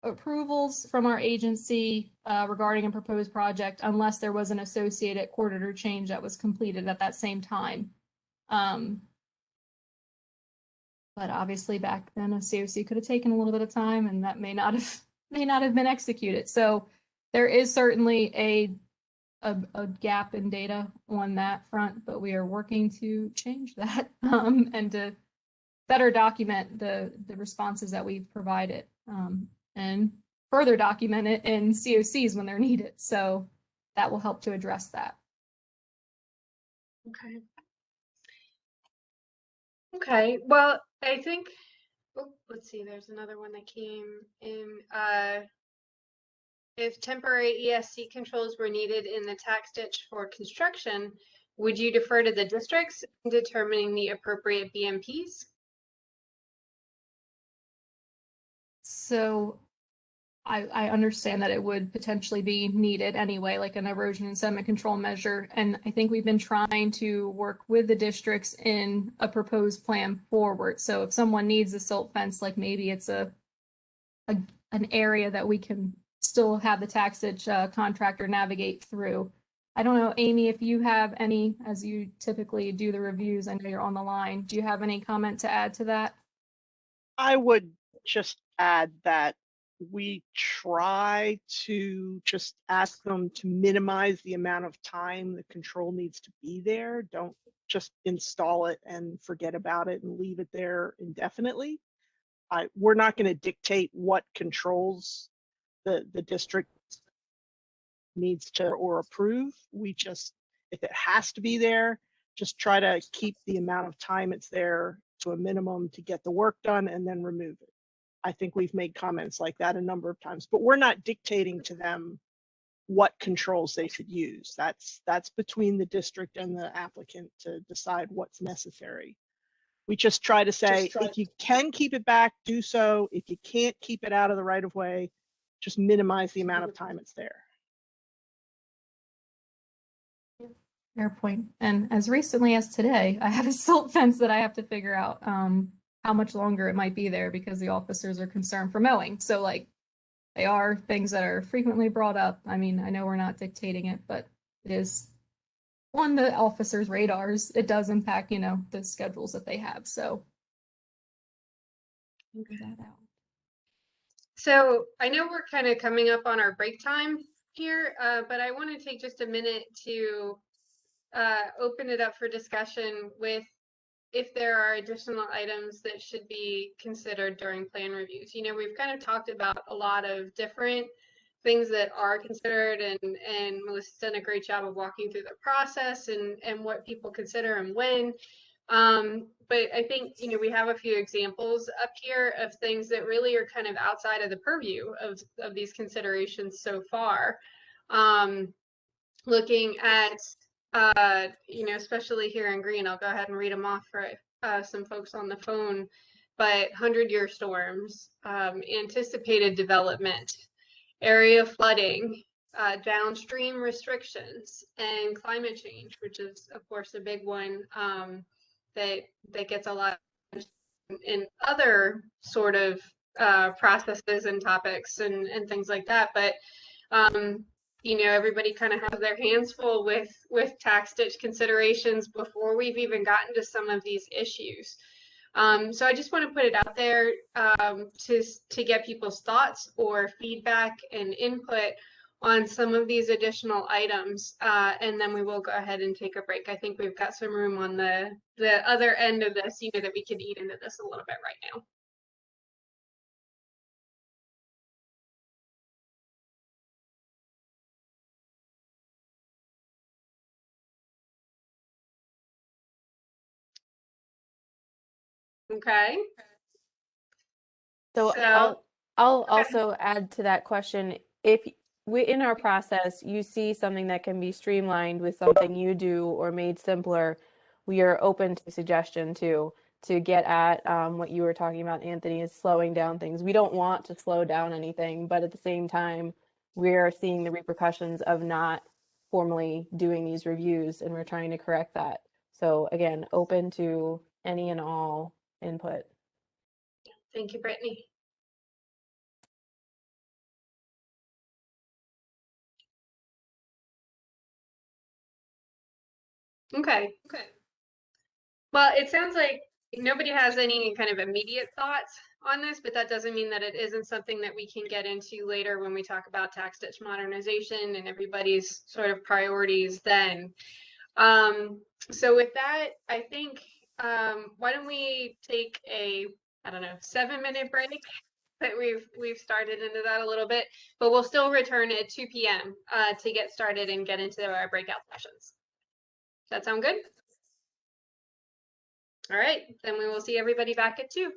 approvals from our agency regarding a proposed project unless there was an associated court order change that was completed at that same time. But obviously back then a COC could have taken a little bit of time, and that may not have been executed. So there is certainly a gap in data on that front, but we are working to change that and to better document the responses that we've provided. And further document it in COCs when they're needed. So that will help to address that. Okay. Okay, well, I think, let's see, there's another one that came in. If temporary ESC controls were needed in the tax ditch for construction, would you defer to the districts in determining the appropriate BMPs? So I understand that it would potentially be needed anyway, like an erosion and sediment control measure. And I think we've been trying to work with the districts in a proposed plan forward. So if someone needs a silt fence, like maybe it's an area that we can still have the tax ditch contractor navigate through. I don't know, Amy, if you have any, as you typically do the reviews, I know you're on the line. Do you have any comment to add to that? I would just add that we try to just ask them to minimize the amount of time the control needs to be there. Don't just install it and forget about it and leave it there indefinitely. We're not going to dictate what controls the district needs to or approve. We just, if it has to be there, just try to keep the amount of time it's there to a minimum to get the work done and then remove it. I think we've made comments like that a number of times, but we're not dictating to them what controls they should use. That's between the district and the applicant to decide what's necessary. We just try to say, if you can keep it back, do so. If you can't keep it out of the right of way, just minimize the amount of time it's there. Fair point. And as recently as today, I have a silt fence that I have to figure out how much longer it might be there because the officers are concerned for mowing. So like they are things that are frequently brought up. I mean, I know we're not dictating it, but it is on the officers' radars. It does impact, you know, the schedules that they have. So figure that out. So I know we're kind of coming up on our break time here, but I want to take just a minute to open it up for discussion with if there are additional items that should be considered during plan reviews. You know, we've kind of talked about a lot of different things that are considered, and Melissa's done a great job of walking through the process and what people consider and when. But I think, you know, we have a few examples up here of things that really are kind of outside of the purview of these considerations so far. Looking at you know, especially here in green, I'll go ahead and read them off for some folks on the phone. But 100-year storms, anticipated development, area flooding, downstream restrictions, and climate change, which is of course a big one that gets a lot in other sort of processes and topics and things like that. But you know, everybody kind of has their hands full with tax ditch considerations before we've even gotten to some of these issues. So I just want to put it out there to get people's thoughts or feedback and input on some of these additional items, and then we will go ahead and take a break. I think we've got some room on the other end of this, you know, that we can eat into this a little bit right now. Okay. So I'll also add to that question. If we in our process you see something that can be streamlined with something you do or made simpler, we are open to suggestion to get at what you were talking about, Anthony, is slowing down things. We don't want to slow down anything, but at the same time, we're seeing the repercussions of not formally doing these reviews, and we're trying to correct that. So again, open to any and all input. Thank you, Brittany. Okay. Well, it sounds like nobody has any kind of immediate thoughts on this, but that doesn't mean that it isn't something that we can get into later when we talk about tax ditch modernization and everybody's sort of priorities then. So with that, I think, why don't we take a, I don't know, 7-minute break? That we've started into that a little bit, but we'll still return at 2 p.m. To get started and get into our breakout sessions. Does that sound good? All right, then we will see everybody back at 2.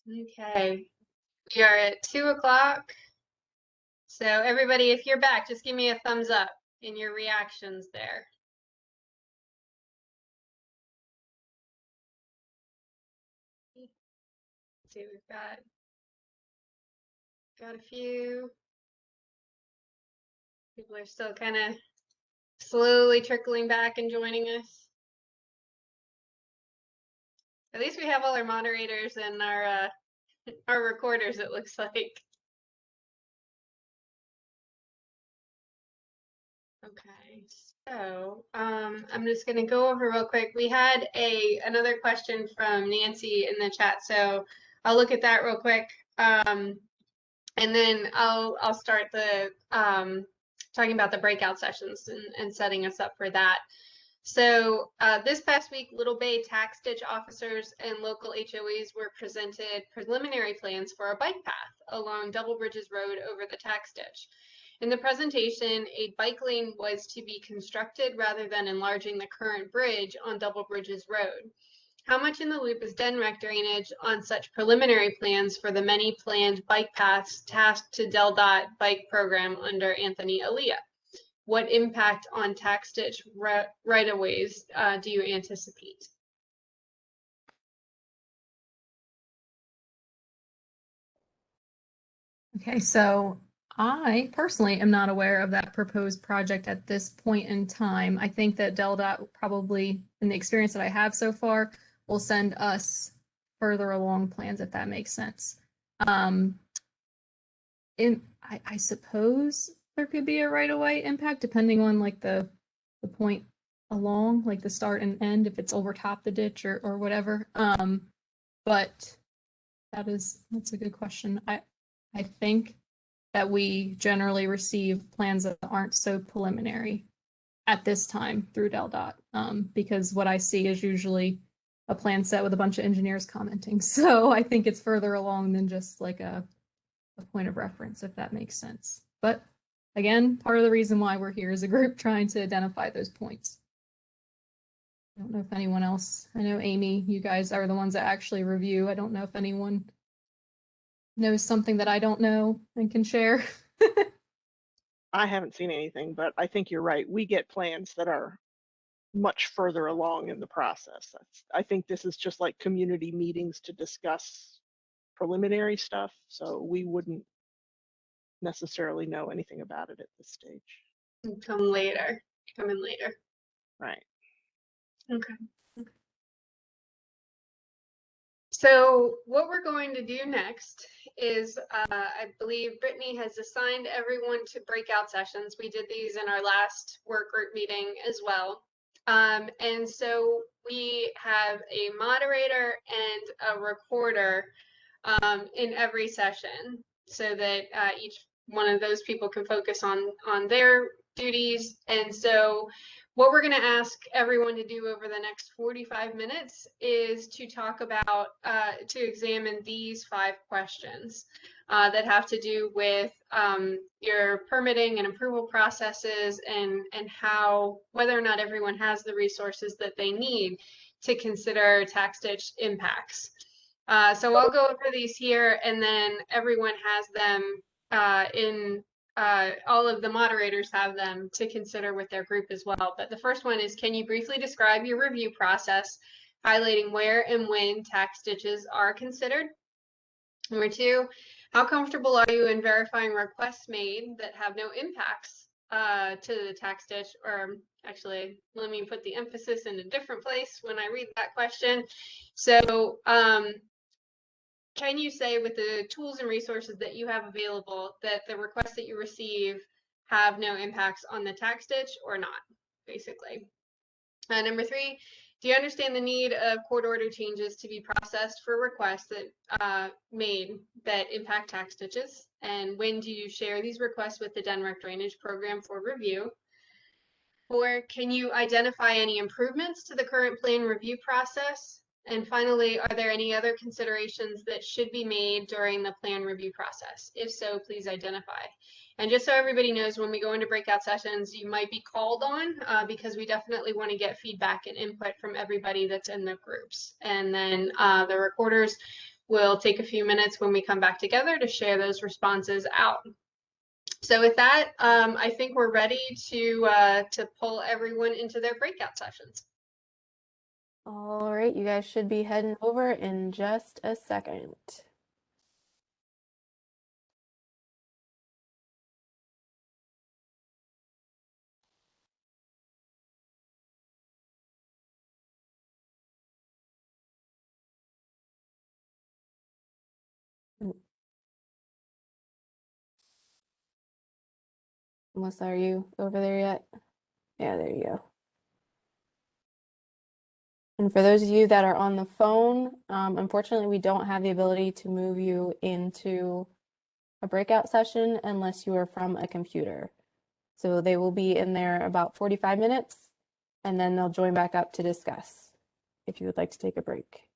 Okay, we are at 2 o'clock. So everybody, if you're back, just give me a thumbs up in your reactions there. Let's see, we've got a few. People are still kind of slowly trickling back and joining us. At least we have all our moderators and our recorders, it looks like. Okay, so I'm just going to go over real quick. We had another question from Nancy in the chat, so I'll look at that real quick, and then I'll start the talking about the breakout sessions and setting us up for that. So this past week, Little Bay tax ditch officers and local HOAs were presented preliminary plans for a bike path along Double Bridges Road over the tax ditch. In the presentation, a bike lane was to be constructed rather than enlarging the current bridge on Double Bridges Road. How much in the loop is DENREC drainage on such preliminary plans for the many planned bike paths tasked to DelDOT bike program under Anthony Alia? What impact on tax ditch right-of-ways do you anticipate? Okay, so I personally am not aware of that proposed project at this point in time. I think that DelDOT probably, in the experience that I have so far, will send us further along plans if that makes sense. I suppose there could be a right-of-way impact depending on like the point along, like the start and end, if it's over top the ditch or whatever. But that's a good question. I think that we generally receive plans that aren't so preliminary at this time through DelDOT, because what I see is usually a plan set with a bunch of engineers commenting. So I think it's further along than just like a point of reference, if that makes sense. But again, part of the reason why we're here as a group trying to identify those points. I don't know if anyone else, I know Amy, you guys are the ones that actually review. I don't know if anyone knows something that I don't know and can share. I haven't seen anything, but I think you're right. We get plans that are much further along in the process. I think this is just like community meetings to discuss preliminary stuff, so we wouldn't necessarily know anything about it at this stage. Come later. Come in later. Right. Okay. So what we're going to do next is, I believe Brittany has assigned everyone to breakout sessions. We did these in our last work group meeting as well. And so we have a moderator and a recorder in every session so that each one of those people can focus on their duties. And so what we're going to ask everyone to do over the next 45 minutes is to talk about, to examine these 5 questions that have to do with your permitting and approval processes and how, whether or not everyone has the resources that they need to consider tax ditch impacts. So I'll go over these here, and then everyone has them all of the moderators have them to consider with their group as well. But the first one is, can you briefly describe your review process, highlighting where and when tax ditches are considered? Number 2, how comfortable are you in verifying requests made that have no impacts to the tax ditch? Or actually, let me put the emphasis in a different place when I read that question. So can you say, with the tools and resources that you have available, that the requests that you receive have no impacts on the tax ditch or not, basically? Number 3, do you understand the need of court order changes to be processed for requests that made that impact tax ditches? And when do you share these requests with the DENREC drainage program for review? Or can you identify any improvements to the current plan review process? And finally, are there any other considerations that should be made during the plan review process? If so, please identify. And just so everybody knows, when we go into breakout sessions, you might be called on because we definitely want to get feedback and input from everybody that's in the groups. And then the recorders we'll take a few minutes when we come back together to share those responses out. So with that, I think we're ready to pull everyone into their breakout sessions. All right, you guys should be heading over in just a second. Melissa, are you over there yet? Yeah, there you go. And for those of you that are on the phone, unfortunately, we don't have the ability to move you into a breakout session unless you are from a computer. So they will be in there about 45 minutes, and then they'll join back up to discuss if you would like to take a break.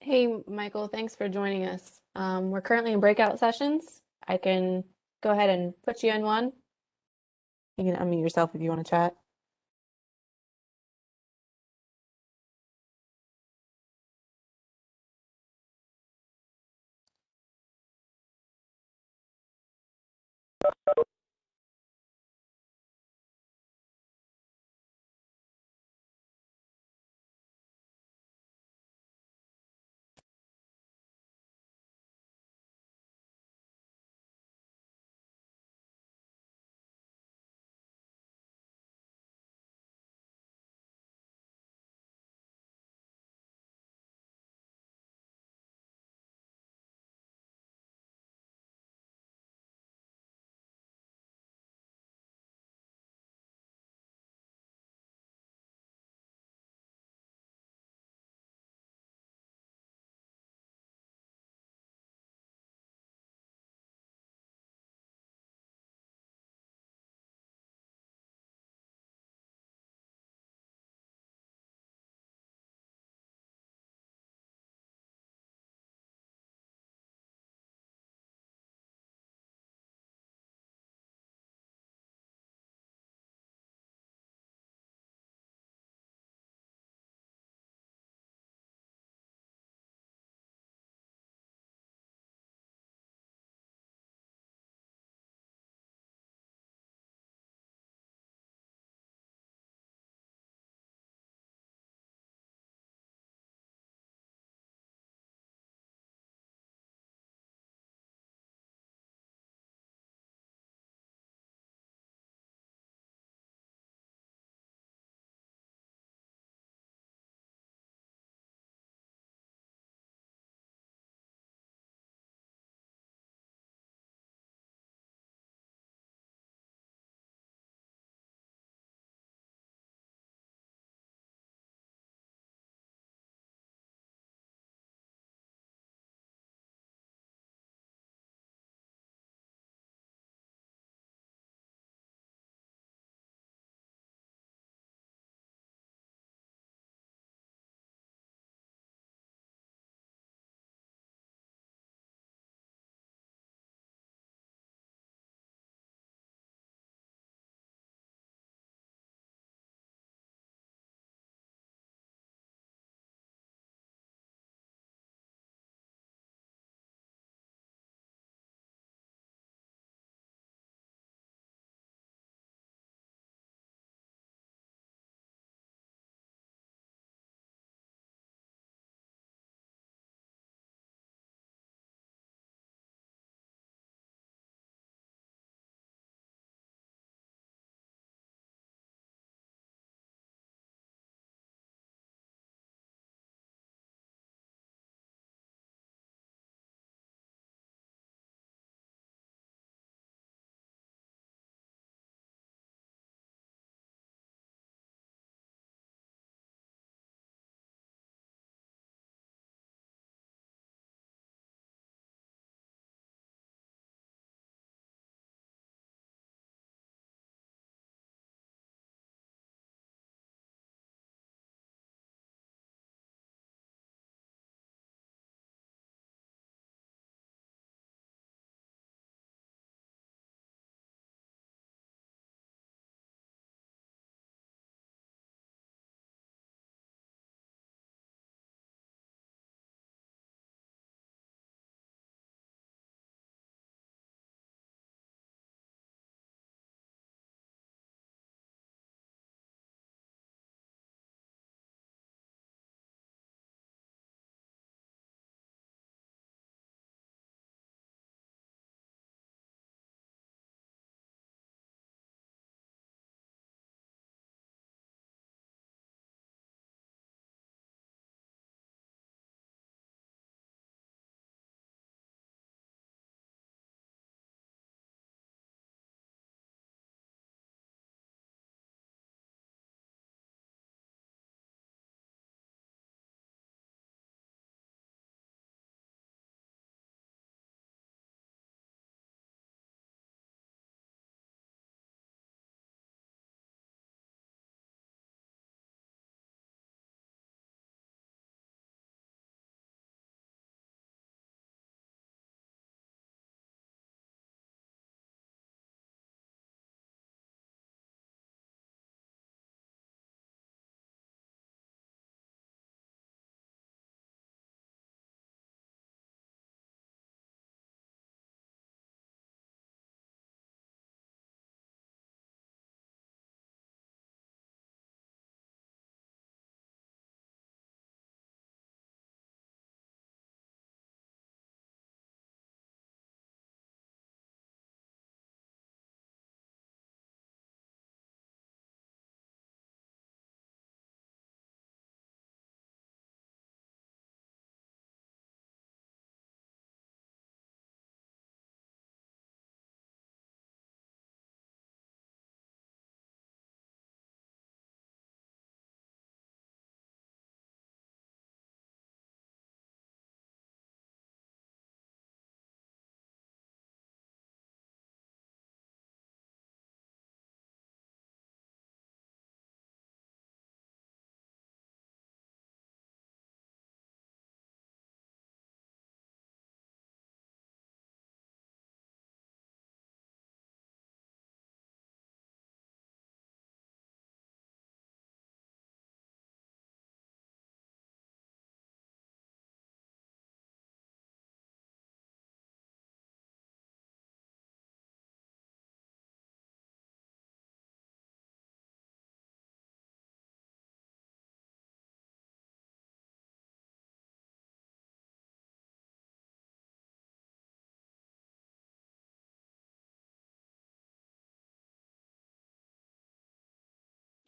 Hey, Michael, thanks for joining us. We're currently in breakout sessions. I can go ahead and put you in one. You can unmute yourself if you want to chat.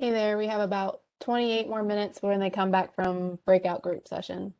Hey there, we have about 28 more minutes when they come back from breakout group session.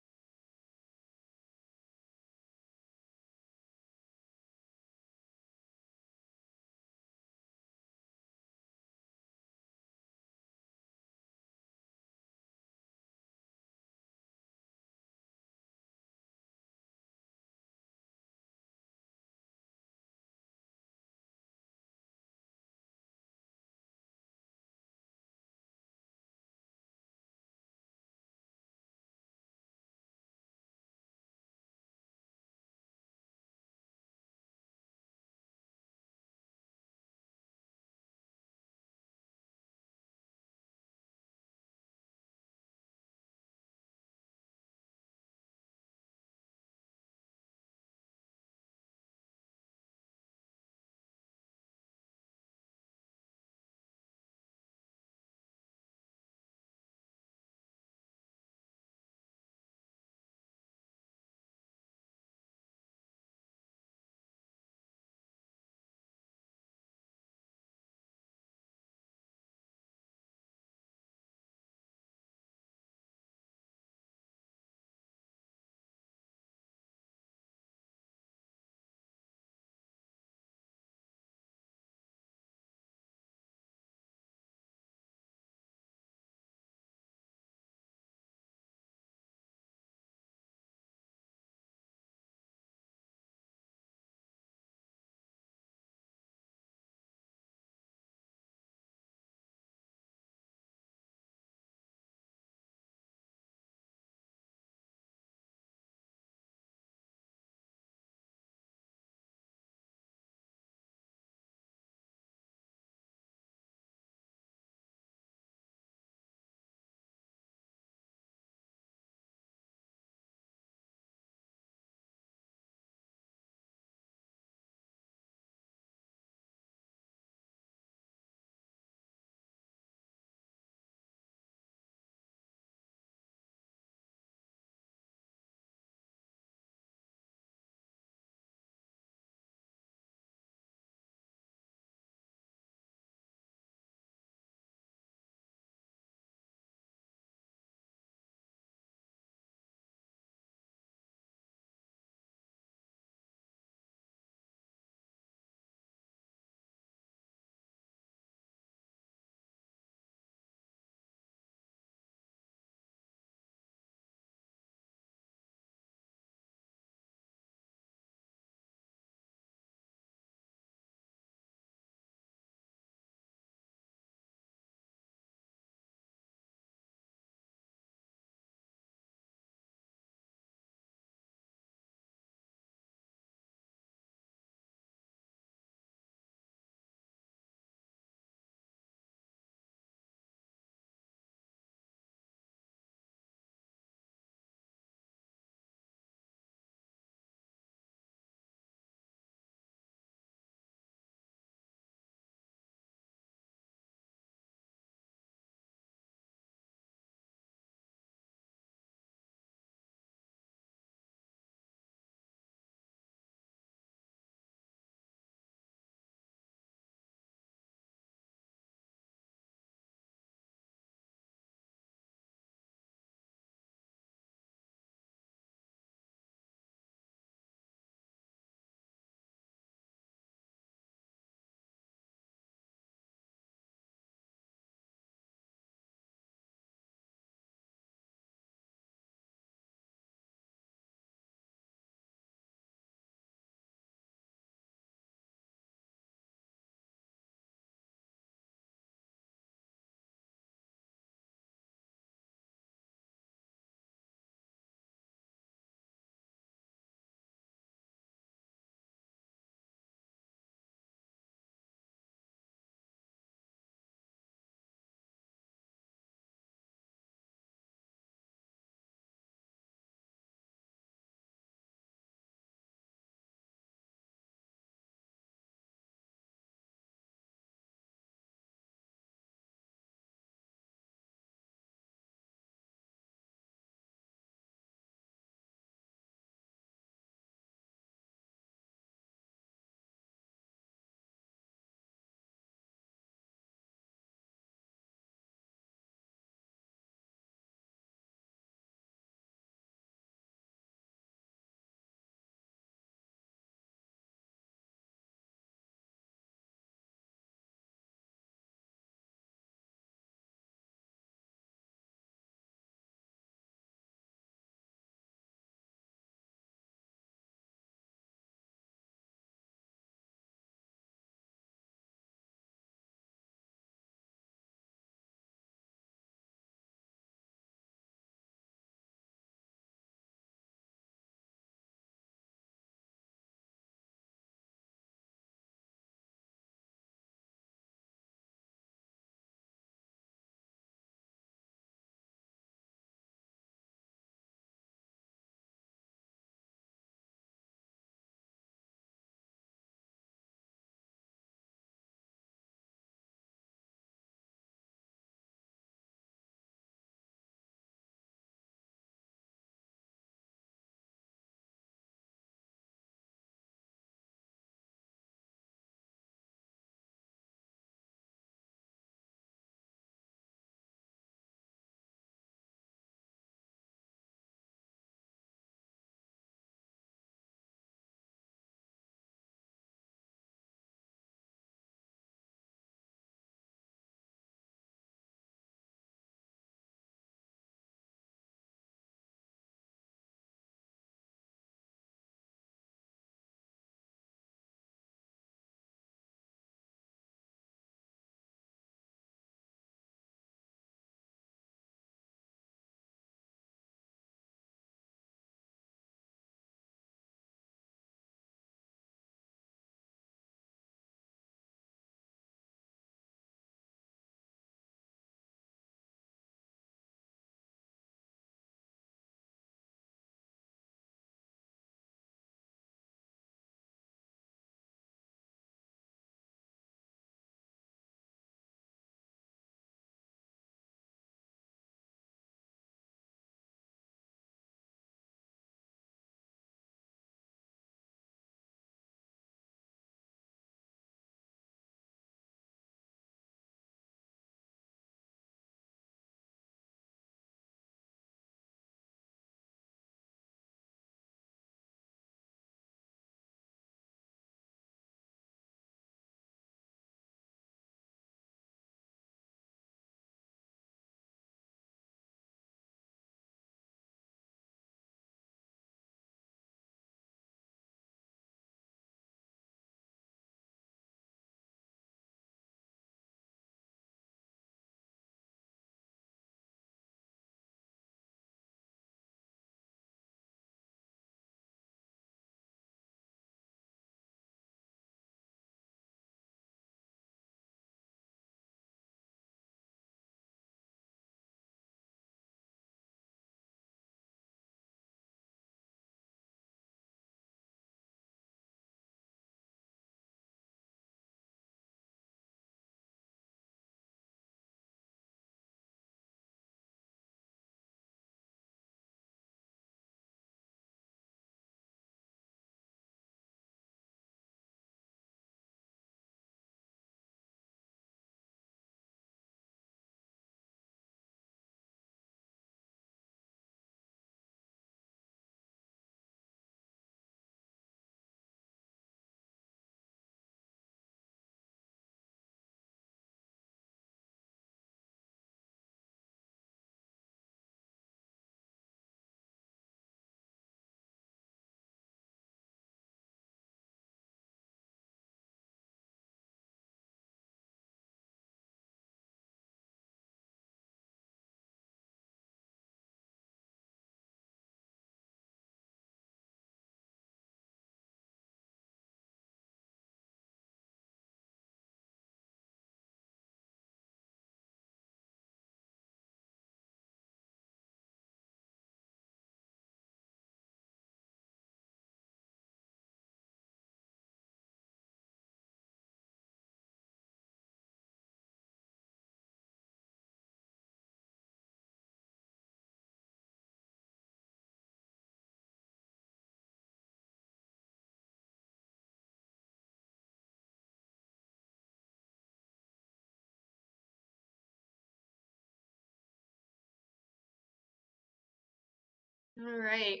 All right.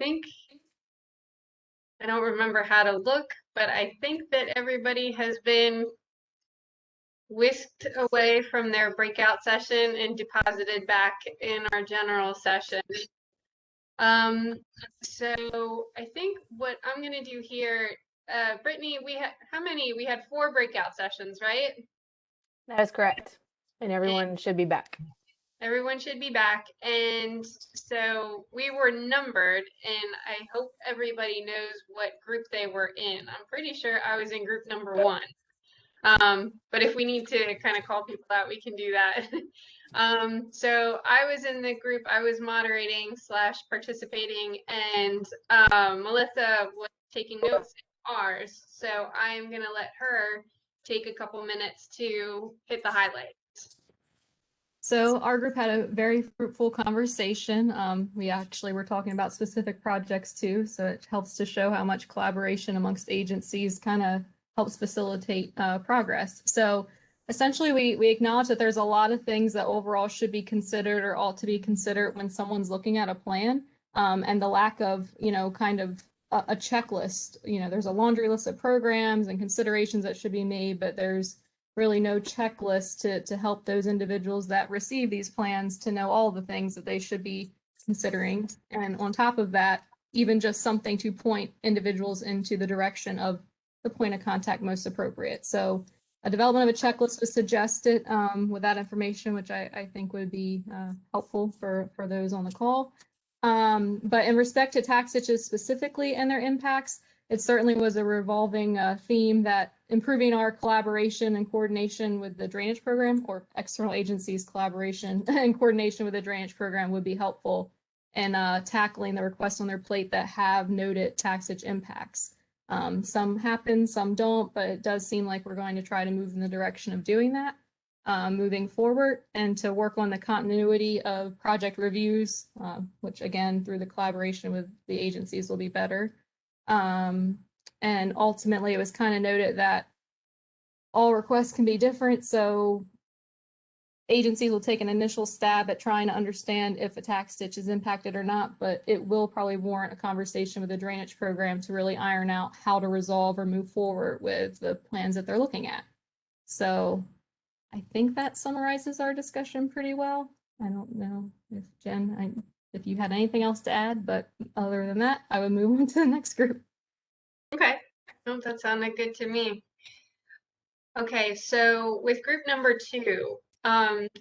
I don't remember how to look, but I think that everybody has been whisked away from their breakout session and deposited back in our general session. So I think what I'm gonna do here, Brittany, how many? We had 4 breakout sessions, right? That is correct. And everyone should be back. Everyone should be back. And so we were numbered, and I hope everybody knows what group they were in. I'm pretty sure I was in group number 1. But if we need to kind of call people out, we can do that. So I was in the group, I was moderating / participating, and Melissa was taking notes in ours. So I'm gonna let her take a couple minutes to hit the highlights. So our group had a very fruitful conversation. We actually were talking about specific projects too, so it helps to show how much collaboration amongst agencies kind of helps facilitate progress. So essentially, we acknowledge that there's a lot of things that overall should be considered or ought to be considered when someone's looking at a plan, and the lack of, kind of a checklist. There's a laundry list of programs and considerations that should be made, but there's really no checklist to help those individuals that receive these plans to know all the things that they should be considering. And on top of that, even just something to point individuals into the direction of the point of contact most appropriate. So a development of a checklist was suggested with that information, which I think would be helpful for those on the call. But in respect to tax ditches specifically and their impacts, it certainly was a revolving theme that improving our collaboration and coordination with the drainage program, or external agencies' collaboration and coordination with the drainage program, would be helpful in tackling the requests on their plate that have noted taxage impacts. Some happen, some don't, but it does seem like we're going to try to move in the direction of doing that moving forward, and to work on the continuity of project reviews, which again, through the collaboration with the agencies, will be better. And ultimately, it was kind of noted that all requests can be different, so agencies will take an initial stab at trying to understand if a tax ditch is impacted or not, but it will probably warrant a conversation with the drainage program to really iron out how to resolve or move forward with the plans that they're looking at. So I think that summarizes our discussion pretty well. I don't know if Jen, if you had anything else to add, but other than that, I would move on to the next group. Okay, well, that sounded good to me. Okay, so with group number 2,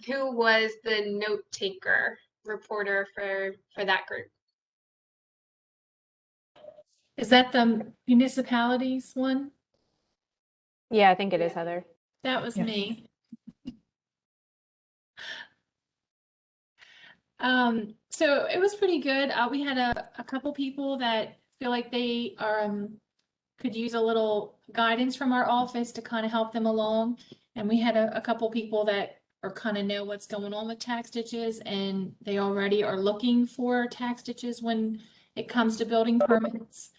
who was the note taker reporter for that group? Is that the municipalities one? Yeah, I think it is, Heather. That was me. So it was pretty good. We had a couple people that feel like they are could use a little guidance from our office to kind of help them along. And we had a couple people that are kind of know what's going on with tax ditches, and they already are looking for tax ditches when it comes to building permits.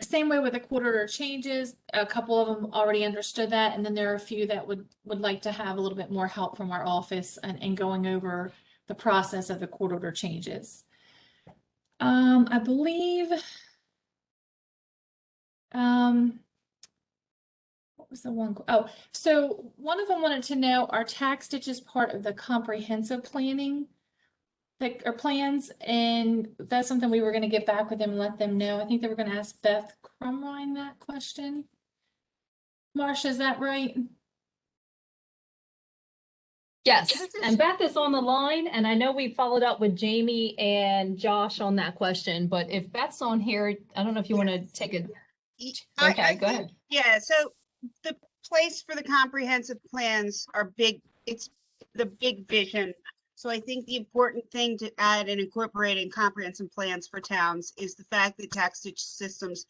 Same way with the quarter order changes, a couple of them already understood that, and then there are a few that would like to have a little bit more help from our office and going over the process of the quarter order changes. I believe, what was the one? Oh, so one of them wanted to know, are tax ditches part of the comprehensive planning? Like our plans, and that's something we were going to get back with them and let them know. I think they were going to ask Beth Crumrine that question. Marcia, is that right? Yes, and Beth is on the line, and I know we followed up with Jamie and Josh on that question, but if Beth's on here, I don't know if you want to take it. Okay, go ahead. Yeah, so the place for the comprehensive plans are big. It's the big vision. So I think the important thing to add and incorporate in comprehensive plans for towns is the fact that tax ditch systems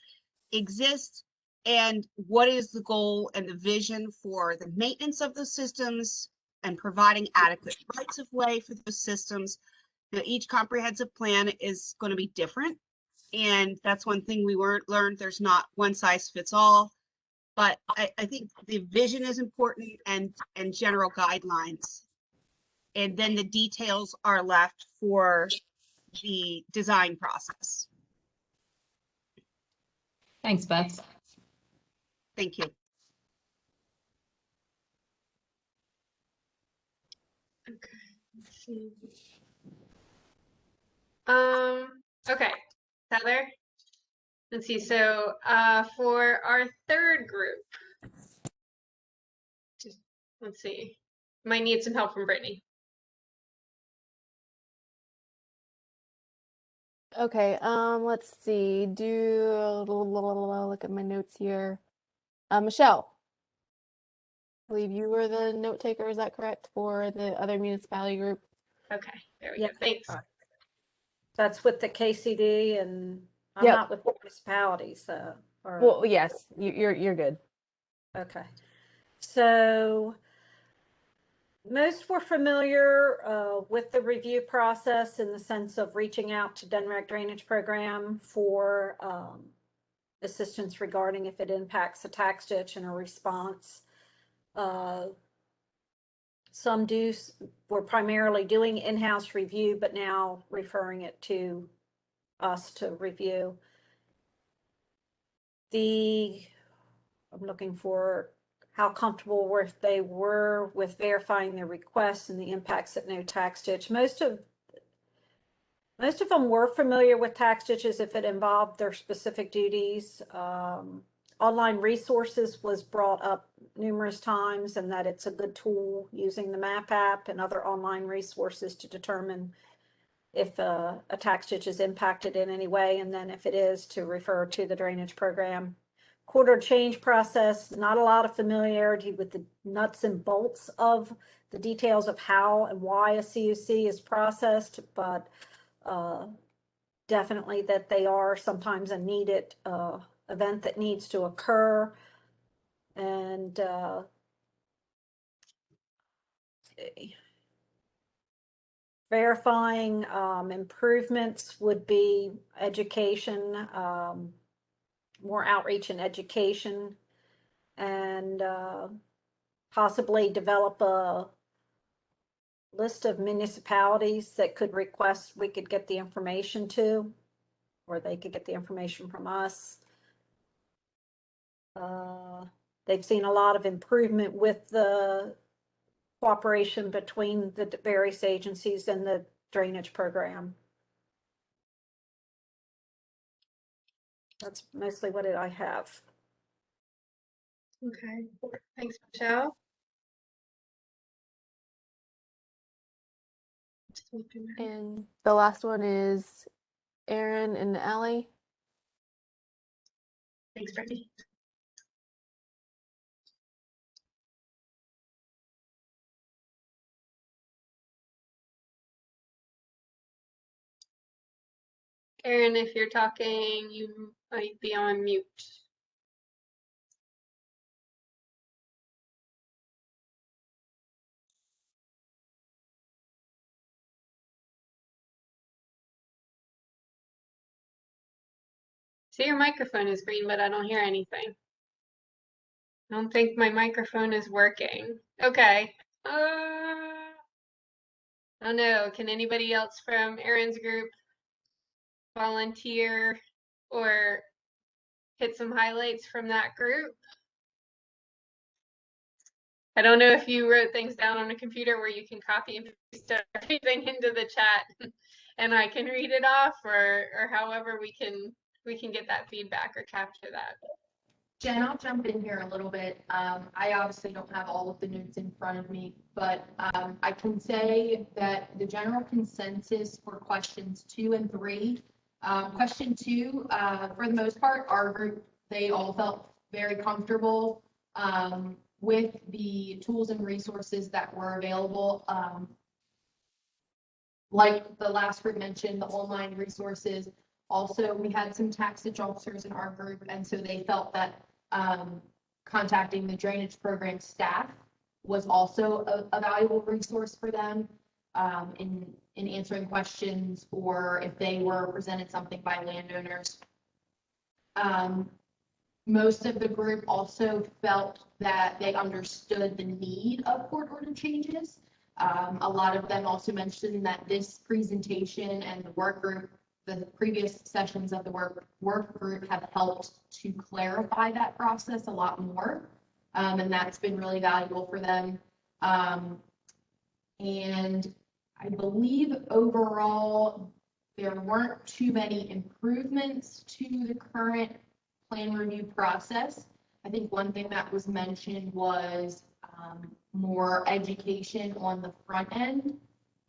exist, and what is the goal and the vision for the maintenance of those systems and providing adequate rights of way for those systems. Now, each comprehensive plan is going to be different, and that's one thing we learned. There's not one size fits all, but I think the vision is important, and general guidelines. And then the details are left for the design process. Thanks, Beth. Thank you. Let's see. Okay, Heather. Let's see. So, for our third group, let's see. Might need some help from Brittany. Okay, let's see. Look at my notes here. Michelle, I believe you were the note taker, is that correct, for the other municipality group? Okay, there we Yeah. go. Thanks. That's with the KCD, and I'm Yep. not with municipalities, or, Well, yes, you're good. okay. So most were familiar with the review process in the sense of reaching out to DNREC Drainage Program for assistance regarding if it impacts a tax ditch and a response. Some were primarily doing in-house review, but now referring it to us to review. I'm looking for how comfortable they were with verifying their requests and the impacts at no tax ditch. Most of them were familiar with tax ditches if it involved their specific duties. Online resources was brought up numerous times, and that it's a good tool using the MAP app and other online resources to determine if a tax ditch is impacted in any way, and then if it is, to refer to the drainage program. Quarter change process, not a lot of familiarity with the nuts and bolts of the details of how and why a CUC is processed, but definitely that they are sometimes a needed event that needs to occur. And verifying improvements would be education, more outreach and education, and possibly develop a list of municipalities that could request we could get the information to, or they could get the information from us. They've seen a lot of improvement with the cooperation between the various agencies and the drainage program. That's mostly what I have. Okay, thanks, Michelle. And the last one is Aaron and Allie. Thanks, Brittany. Aaron, if you're talking, you might be on mute. See, your microphone is green, but I don't hear anything. I don't think my microphone is working. Okay. I don't know. Can anybody else from Aaron's group volunteer or hit some highlights from that group? I don't know if you wrote things down on a computer where you can copy and paste everything into the chat and I can read it off, or however we can get that feedback or capture that. Jen, I'll jump in here a little bit. I obviously don't have all of the notes in front of me, but I can say that the general consensus for questions 2 and 3, question 2, for the most part, our group, they all felt very comfortable with the tools and resources that were available. Like the last group mentioned, the online resources. Also, we had some tax ditch officers in our group, and so they felt that contacting the drainage program staff was also a valuable resource for them in answering questions, or if they were presented something by landowners. Most of the group also felt that they understood the need of court order changes. A lot of them also mentioned that this presentation and the work group, the previous sessions of the work group have helped to clarify that process a lot more. And that's been really valuable for them. And I believe overall, there weren't too many improvements to the current plan review process. I think one thing that was mentioned was more education on the front end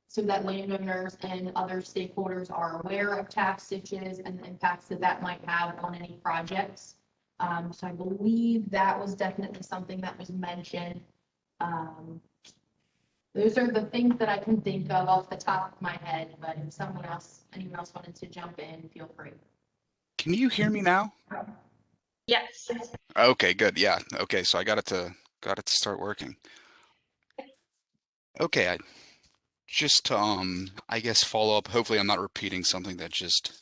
so that landowners and other stakeholders are aware of tax ditches and the impacts that that might have on any projects. So I believe that was definitely something that was mentioned. Those are the things that I can think of off the top of my head, but if anyone else wanted to jump in, feel free. Can you hear me now? Yes. Okay, good. Yeah. Okay, so I got it to start working. Okay, I just I guess follow up. Hopefully I'm not repeating something that just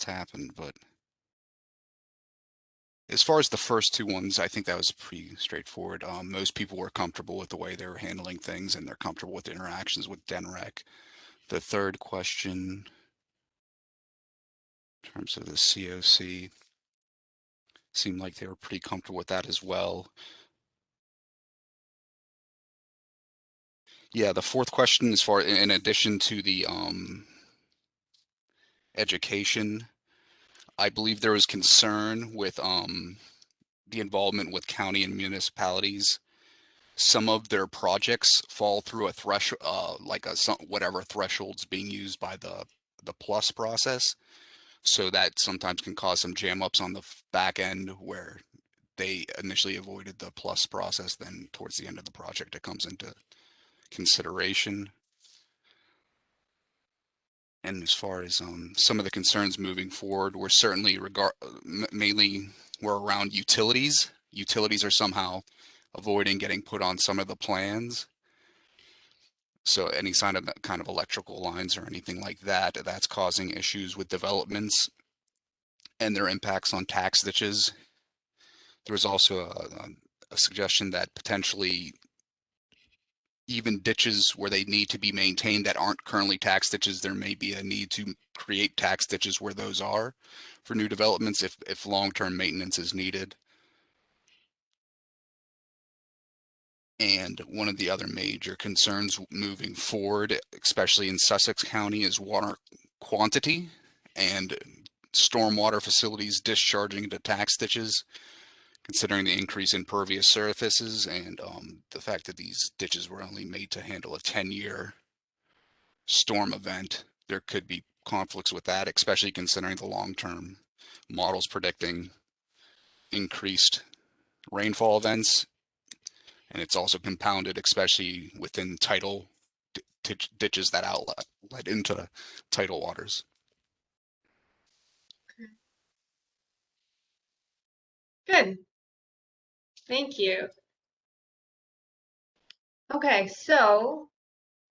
happened, but as far as the first two ones, I think that was pretty straightforward. Most people were comfortable with the way they were handling things, and they're comfortable with the interactions with DENREC. The third question, in terms of the COC, seemed like they were pretty comfortable with that as well. Yeah, the fourth question, as far in addition to the education, I believe there was concern with the involvement with county and municipalities. Some of their projects fall through a threshold, like whatever thresholds being used by the plus process. So that sometimes can cause some jam ups on the back end where they initially avoided the plus process. Then towards the end of the project, it comes into consideration. And as far as some of the concerns moving forward, we're certainly mainly we're around utilities. Utilities are somehow avoiding getting put on some of the plans. So any sign of that kind of electrical lines or anything like that, that's causing issues with developments and their impacts on tax ditches. There was also a suggestion that potentially even ditches where they need to be maintained that aren't currently tax ditches, there may be a need to create tax ditches where those are for new developments if long-term maintenance is needed. And one of the other major concerns moving forward, especially in Sussex County, is water quantity and stormwater facilities discharging into tax ditches, considering the increase in pervious surfaces and the fact that these ditches were only made to handle a 10-year storm event. There could be conflicts with that, especially considering the long-term models predicting increased rainfall events. And it's also compounded, especially within tidal ditches that outlet into tidal waters. Good. Thank you. Okay, so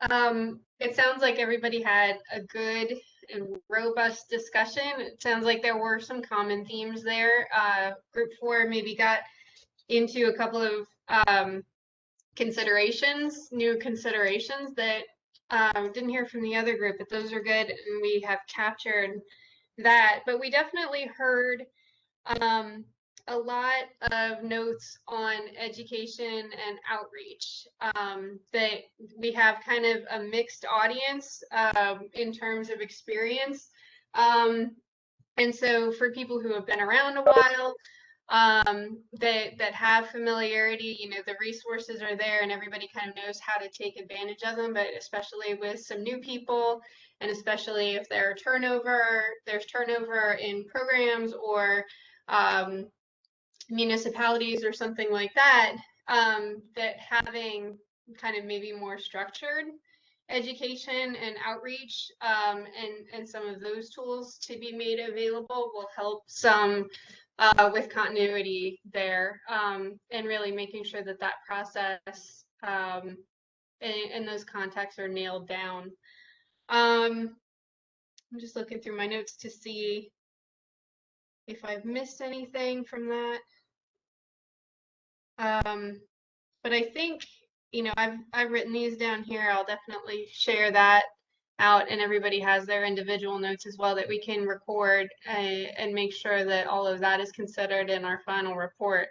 it sounds like everybody had a good and robust discussion. It sounds like there were some common themes there. Group 4 maybe got into a couple of considerations, new considerations that didn't hear from the other group, but those are good, and we have captured that. But we definitely heard a lot of notes on education and outreach, that we have kind of a mixed audience in terms of experience. And so for people who have been around a while, that have familiarity, you know, the resources are there and everybody kind of knows how to take advantage of them, but especially with some new people, and especially if there's turnover in programs or municipalities or something like that, that having kind of maybe more structured education and outreach, and some of those tools to be made available will help some with continuity there, and really making sure that that process and those contacts are nailed down. I'm just looking through my notes to see if I've missed anything from that. But I think you know, I've written these down here. I'll definitely share that out, and everybody has their individual notes as well that we can record and make sure that all of that is considered in our final report.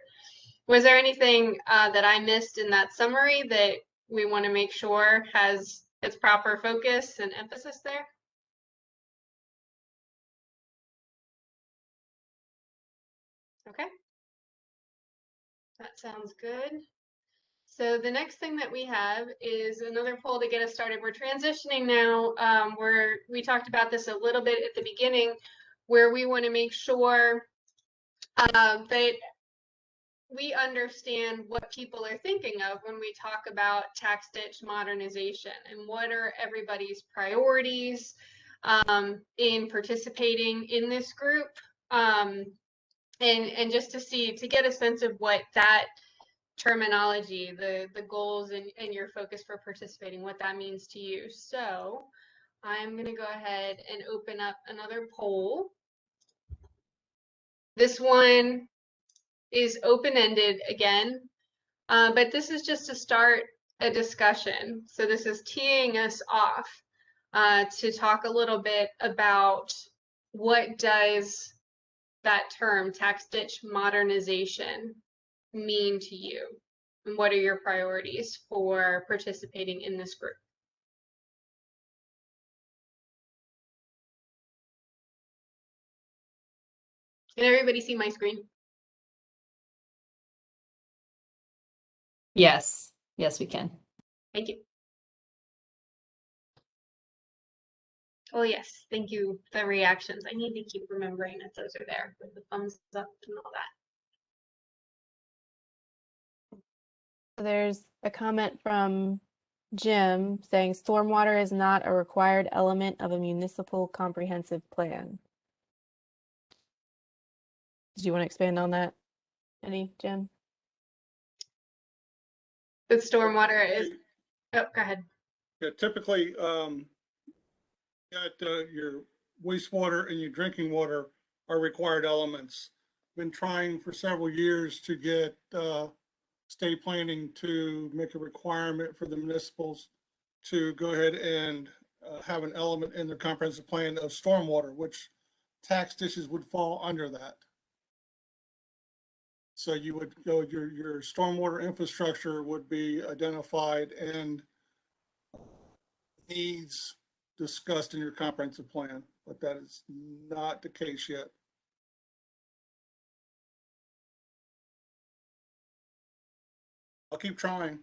Was there anything that I missed in that summary that we want to make sure has its proper focus and emphasis there? Okay. That sounds good. So the next thing that we have is another poll to get us started. We're transitioning now. We talked about this a little bit at the beginning, where we want to make sure that we understand what people are thinking of when we talk about tax ditch modernization and what are everybody's priorities in participating in this group, and just to get a sense of what that terminology, the goals and your focus for participating, what that means to you. So I'm going to go ahead and open up another poll. This one is open-ended again, but this is just to start a discussion. So this is teeing us off to talk a little bit about what does that term, tax ditch modernization, mean to you? And what are your priorities for participating in this group? Can everybody see my screen? Yes, yes, we can. Thank you. Oh yes, thank you. The reactions. I need to keep remembering that those are there with the thumbs up and all that. There's a comment from Jim saying stormwater is not a required element of a municipal comprehensive plan. Did you want to expand on that? Any, Jim? The stormwater is, oh, go ahead. Yeah, typically, your wastewater and your drinking water are required elements. Been trying for several years to get state planning to make a requirement for the municipals to go ahead and have an element in their comprehensive plan of stormwater, which tax ditches would fall under that. So you would go, your stormwater infrastructure would be identified and needs discussed in your comprehensive plan, but that is not the case yet. I'll keep trying.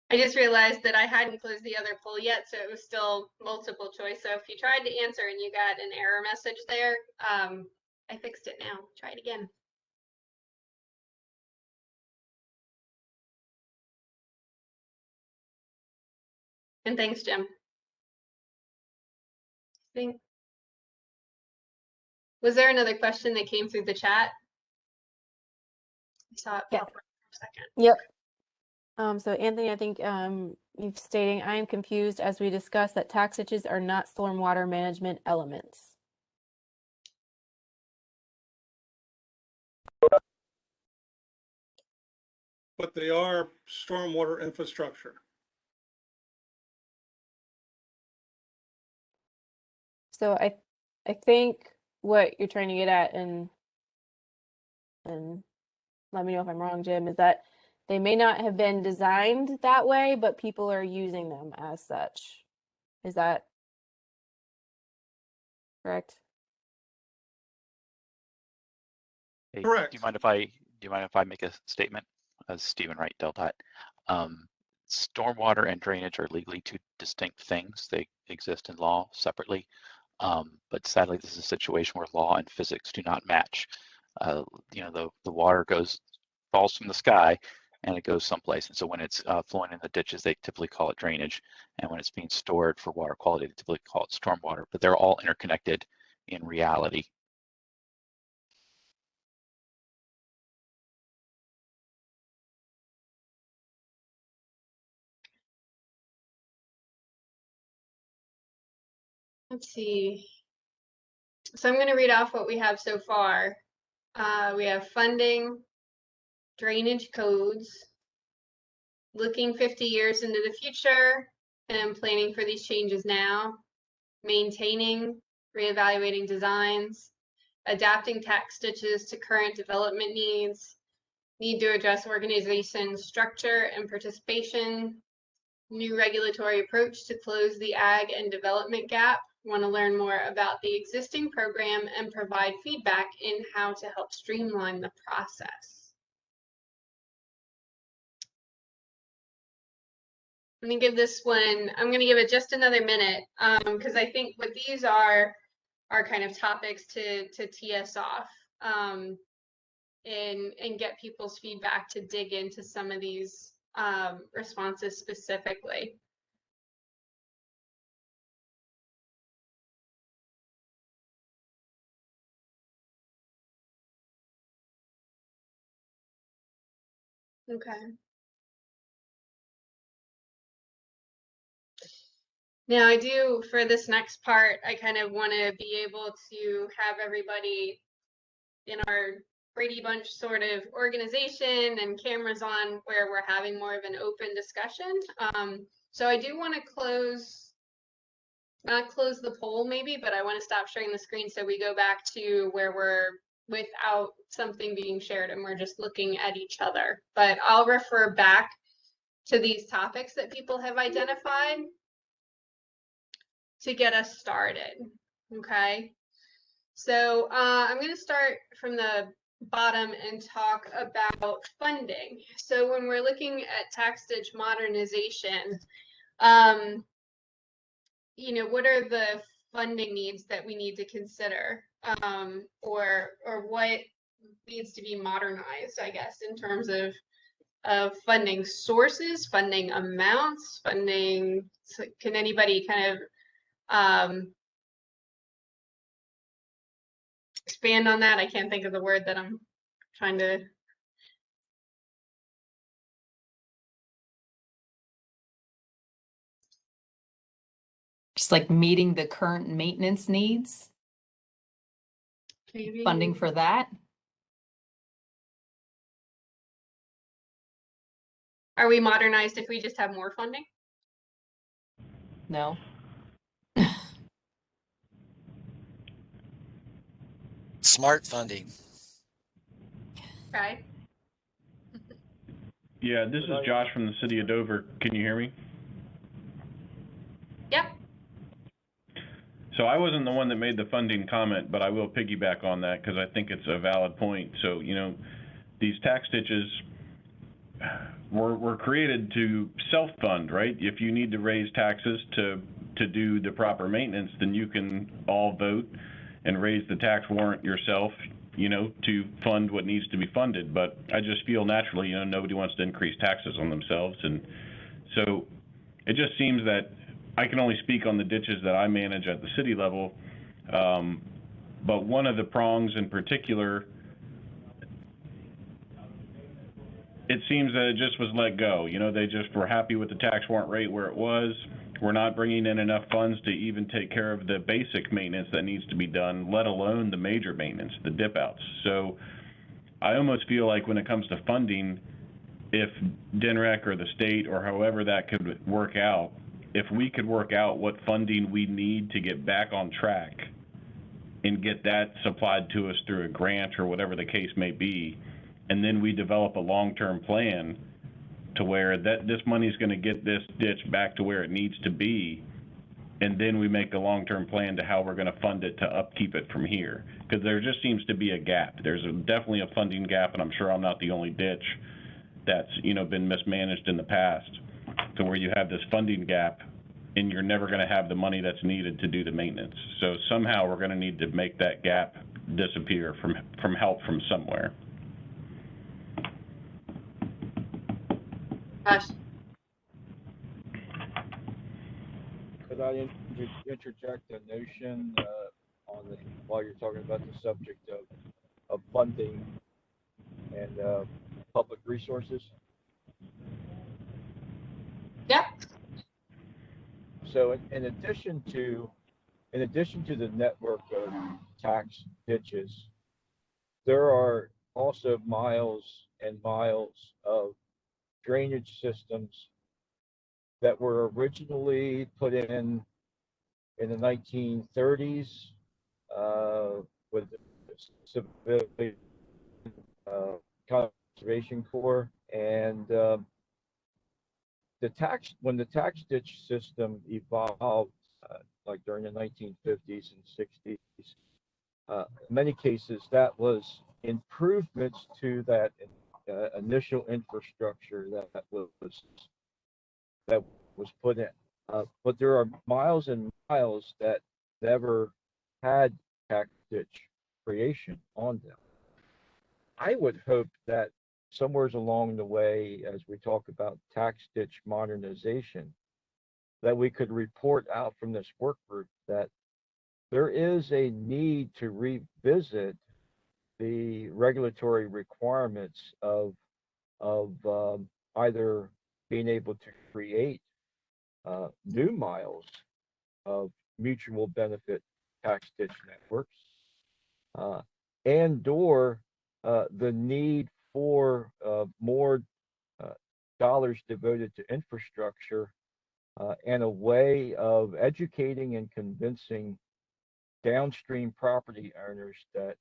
I just realized that I hadn't closed the other poll yet, so it was still multiple choice. So if you tried to answer and you got an error message there, I fixed it now. Try it again. And thanks, Jim. Was there another question that came through the chat? I saw it pop up for a second. Yep. So Anthony, I think you're stating, I am confused as we discussed that tax ditches are not stormwater management elements. But they are stormwater infrastructure. So I think what you're trying to get at, and let me know if I'm wrong, Jim, is that they may not have been designed that way, but people are using them as such. Is that correct? Hey, Correct. do you mind if I make a statement? As Stephen Wright dealt at, stormwater and drainage are legally two distinct things. They exist in law separately, but sadly, this is a situation where law and physics do not match. The water falls from the sky, and it goes someplace. And so when it's flowing in the ditches, they typically call it drainage, and when it's being stored for water quality, they typically call it stormwater. But they're all interconnected in reality. Let's see. So I'm going to read off what we have so far. We have funding, drainage codes, looking 50 years into the future and planning for these changes now, maintaining, reevaluating designs, adapting tax ditches to current development needs, need to address organization structure and participation, new regulatory approach to close the ag and development gap, want to learn more about the existing program and provide feedback in how to help streamline the process. Let me give this one, I'm going to give it just another minute because I think what these are kind of topics to tee us off and get people's feedback to dig into some of these responses specifically. Okay. Now I do, for this next part, I kind of want to be able to have everybody in our Brady Bunch sort of organization and cameras on where we're having more of an open discussion. So I do want to not close the poll maybe, but I want to stop sharing the screen so we go back to where we're without something being shared and we're just looking at each other. But I'll refer back to these topics that people have identified to get us started. Okay. So I'm going to start from the bottom and talk about funding. So when we're looking at tax ditch modernization, you know, what are the funding needs that we need to consider, or what needs to be modernized, I guess, in terms of funding sources, funding amounts, funding. So can anybody kind of expand on that? I can't think of the word that I'm trying to. Just like meeting the current maintenance needs, Maybe. funding for that. Are we modernized if we just have more funding? No. Smart funding. Right. Yeah, this is Josh from the city of Dover. Can you hear me? Yep. So I wasn't the one that made the funding comment, but I will piggyback on that because I think it's a valid point. So, you know, these tax ditches were created to self-fund, right? If you need to raise taxes to do the proper maintenance, then you can all vote and raise the tax warrant yourself, you know, to fund what needs to be funded. But I just feel naturally, you know, nobody wants to increase taxes on themselves. And so it just seems that I can only speak on the ditches that I manage at the city level. But one of the prongs in particular, it seems that it just was let go. You know, they just were happy with the tax warrant rate where it was. We're not bringing in enough funds to even take care of the basic maintenance that needs to be done, let alone the major maintenance, the dip outs. So I almost feel like when it comes to funding, if DNREC or the state or however that could work out, if we could work out what funding we need to get back on track and get that supplied to us through a grant or whatever the case may be, and then we develop a long-term plan to where this money is going to get this ditch back to where it needs to be, and then we make a long-term plan to how we're going to fund it to upkeep it from here. Because there just seems to be a gap. There's definitely a funding gap, and I'm sure I'm not the only ditch that's, you know, been mismanaged in the past, to where you have this funding gap and you're never going to have the money that's needed to do the maintenance. So somehow we're going to need to make that gap disappear from help from somewhere. Gosh. Could I interject a notion while you're talking about the subject of funding and public resources? Yep. So in addition to the network of tax ditches, there are also miles and miles of drainage systems that were originally put in the 1930s with the Civilian Conservation Corps, and when the tax ditch system evolved, like during the 1950s and 60s, in many cases that was improvements to that initial infrastructure that was put in. But there are miles and miles that never had tax ditch creation on them. I would hope that somewhere along the way, as we talk about tax ditch modernization, that we could report out from this work group that there is a need to revisit the regulatory requirements of either being able to create new miles of mutual benefit tax ditch networks, and/or the need for more dollars devoted to infrastructure and a way of educating and convincing downstream property owners that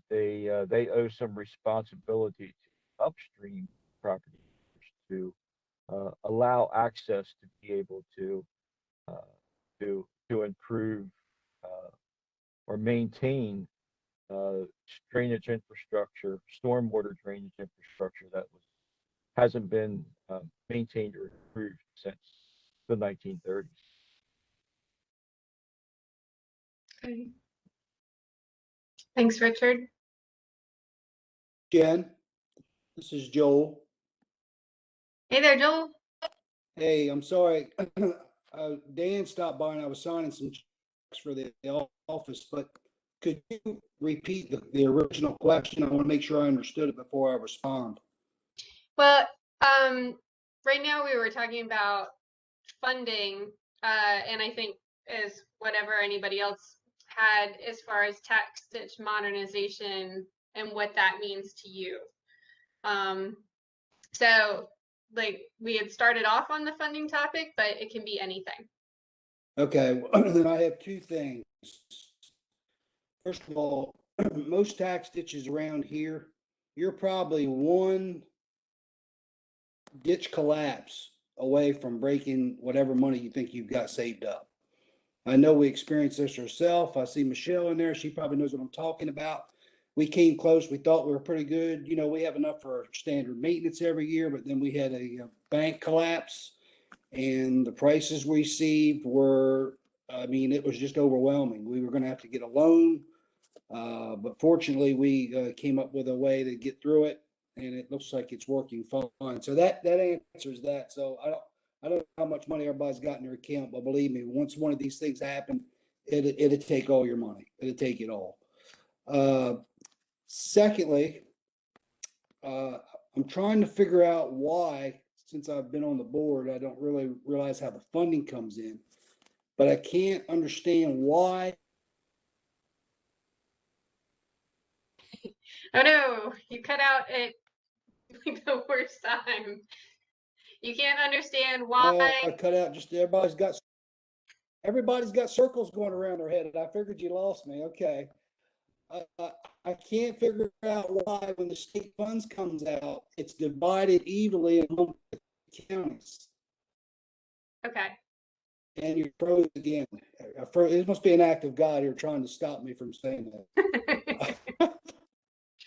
they owe some responsibility to upstream property owners to allow access to be able to improve or maintain drainage infrastructure, stormwater drainage infrastructure that hasn't been maintained or improved since the 1930s. Okay. Thanks, Richard. Jen, this is Joel. Hey there, Joel. Hey, I'm sorry. Dan stopped by and I was signing some checks for the office, but could you repeat the original question? I want to make sure I understood it before I respond. Well, right now we were talking about funding, and I think as whatever anybody else had as far as tax ditch modernization and what that means to you. So like we had started off on the funding topic, but it can be anything. Okay, then I have two things. First of all, most tax ditches around here, you're probably one ditch collapse away from breaking whatever money you think you've got saved up. I know we experienced this ourselves. I see Michelle in there. She probably knows what I'm talking about. We came close. We thought we were pretty good. You know, we have enough for standard maintenance every year, but then we had a bank collapse and the prices we received were, I mean, it was just overwhelming. We were going to have to get a loan. But fortunately we came up with a way to get through it and it looks like it's working fine. So that answers that. So I don't know how much money everybody's got in their account, but believe me, once one of these things happen, it'll take all your money. It'll take it all. Secondly, I'm trying to figure out why, since I've been on the board, I don't really realize how the funding comes in, but I can't understand why. Oh no, you cut out at like the worst time. You can't understand why. I cut out just everybody's got circles going around their head, and I figured you lost me. Okay. I can't figure out why when the state funds comes out, it's divided evenly among the counties. Okay. And you froze again. It must be an act of God here trying to stop me from saying that.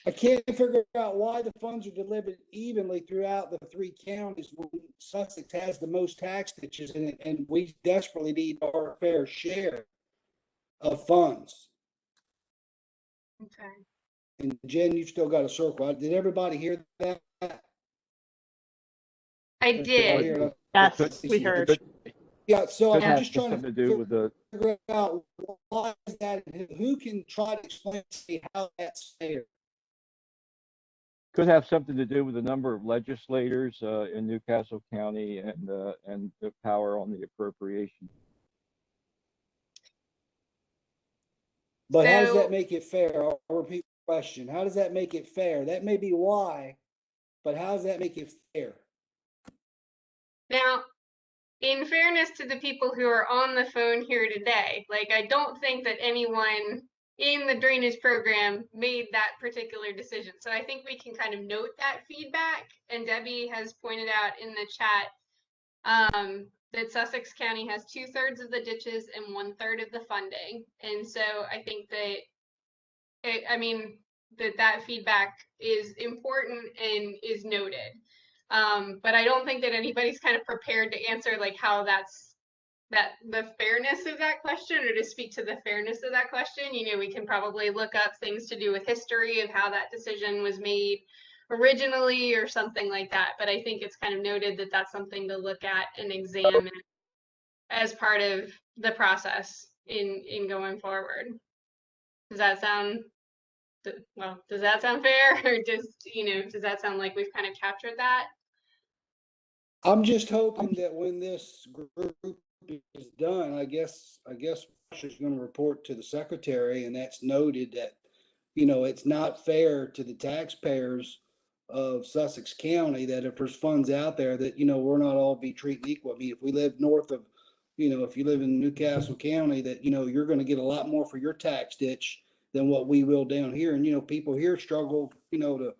I can't figure out why the funds are delivered evenly throughout the three counties when Sussex has the most tax ditches in it, and we desperately need our fair share of funds. Okay. And Jen, you've still got a circle. Did everybody hear that? I did. Yes, we heard. Yeah, so I'm just trying to do with the figure out why is that, and who can try to explain to me how that's fair. Could have something to do with the number of legislators in Newcastle County and the power on the appropriation. But how does that make it fair? I'll repeat the question. How does that make it fair? That may be why but how does that make it fair? Now, in fairness to the people who are on the phone here today, like, I don't think that anyone in the drainage program made that particular decision. So I think we can kind of note that feedback. And Debbie has pointed out in the chat that Sussex County has 2/3 of the ditches and 1/3 of the funding. And so I think that, that feedback is important and is noted. But I don't think that anybody's kind of prepared to answer like how the fairness of that question, or to speak to the fairness of that question. We can probably look up things to do with history of how that decision was made originally or something like that. But I think it's kind of noted that that's something to look at and examine as part of the process in going forward. Does that sound fair? Or does that sound like we've kind of captured that? I'm just hoping that when this group is done, I guess she's going to report to the secretary, and that's noted that, it's not fair to the taxpayers of Sussex County that if there's funds out there that, we're not all be treated equal. I mean, if we live north of, if you live in Newcastle County, that, you're going to get a lot more for your tax ditch than what we will down here. And, people here struggle, to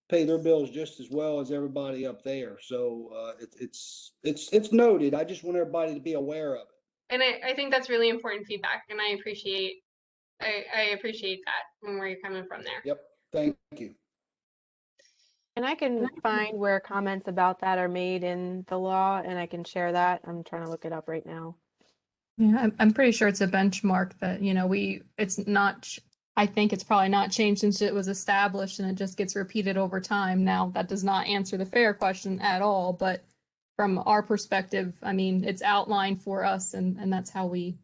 pay their bills just as well as everybody up there. So it's noted. I just want everybody to be aware of it. And I think that's really important feedback, and I appreciate that and where you're coming from there. Yep. Thank you. And I can find where comments about that are made in the law, and I can share that. I'm trying to look it up right now. Yeah, I'm pretty sure it's a benchmark that, it's not, I think it's probably not changed since it was established, and it just gets repeated over time. Now, that does not answer the fair question at all, but from our perspective, it's outlined for us, and that's how we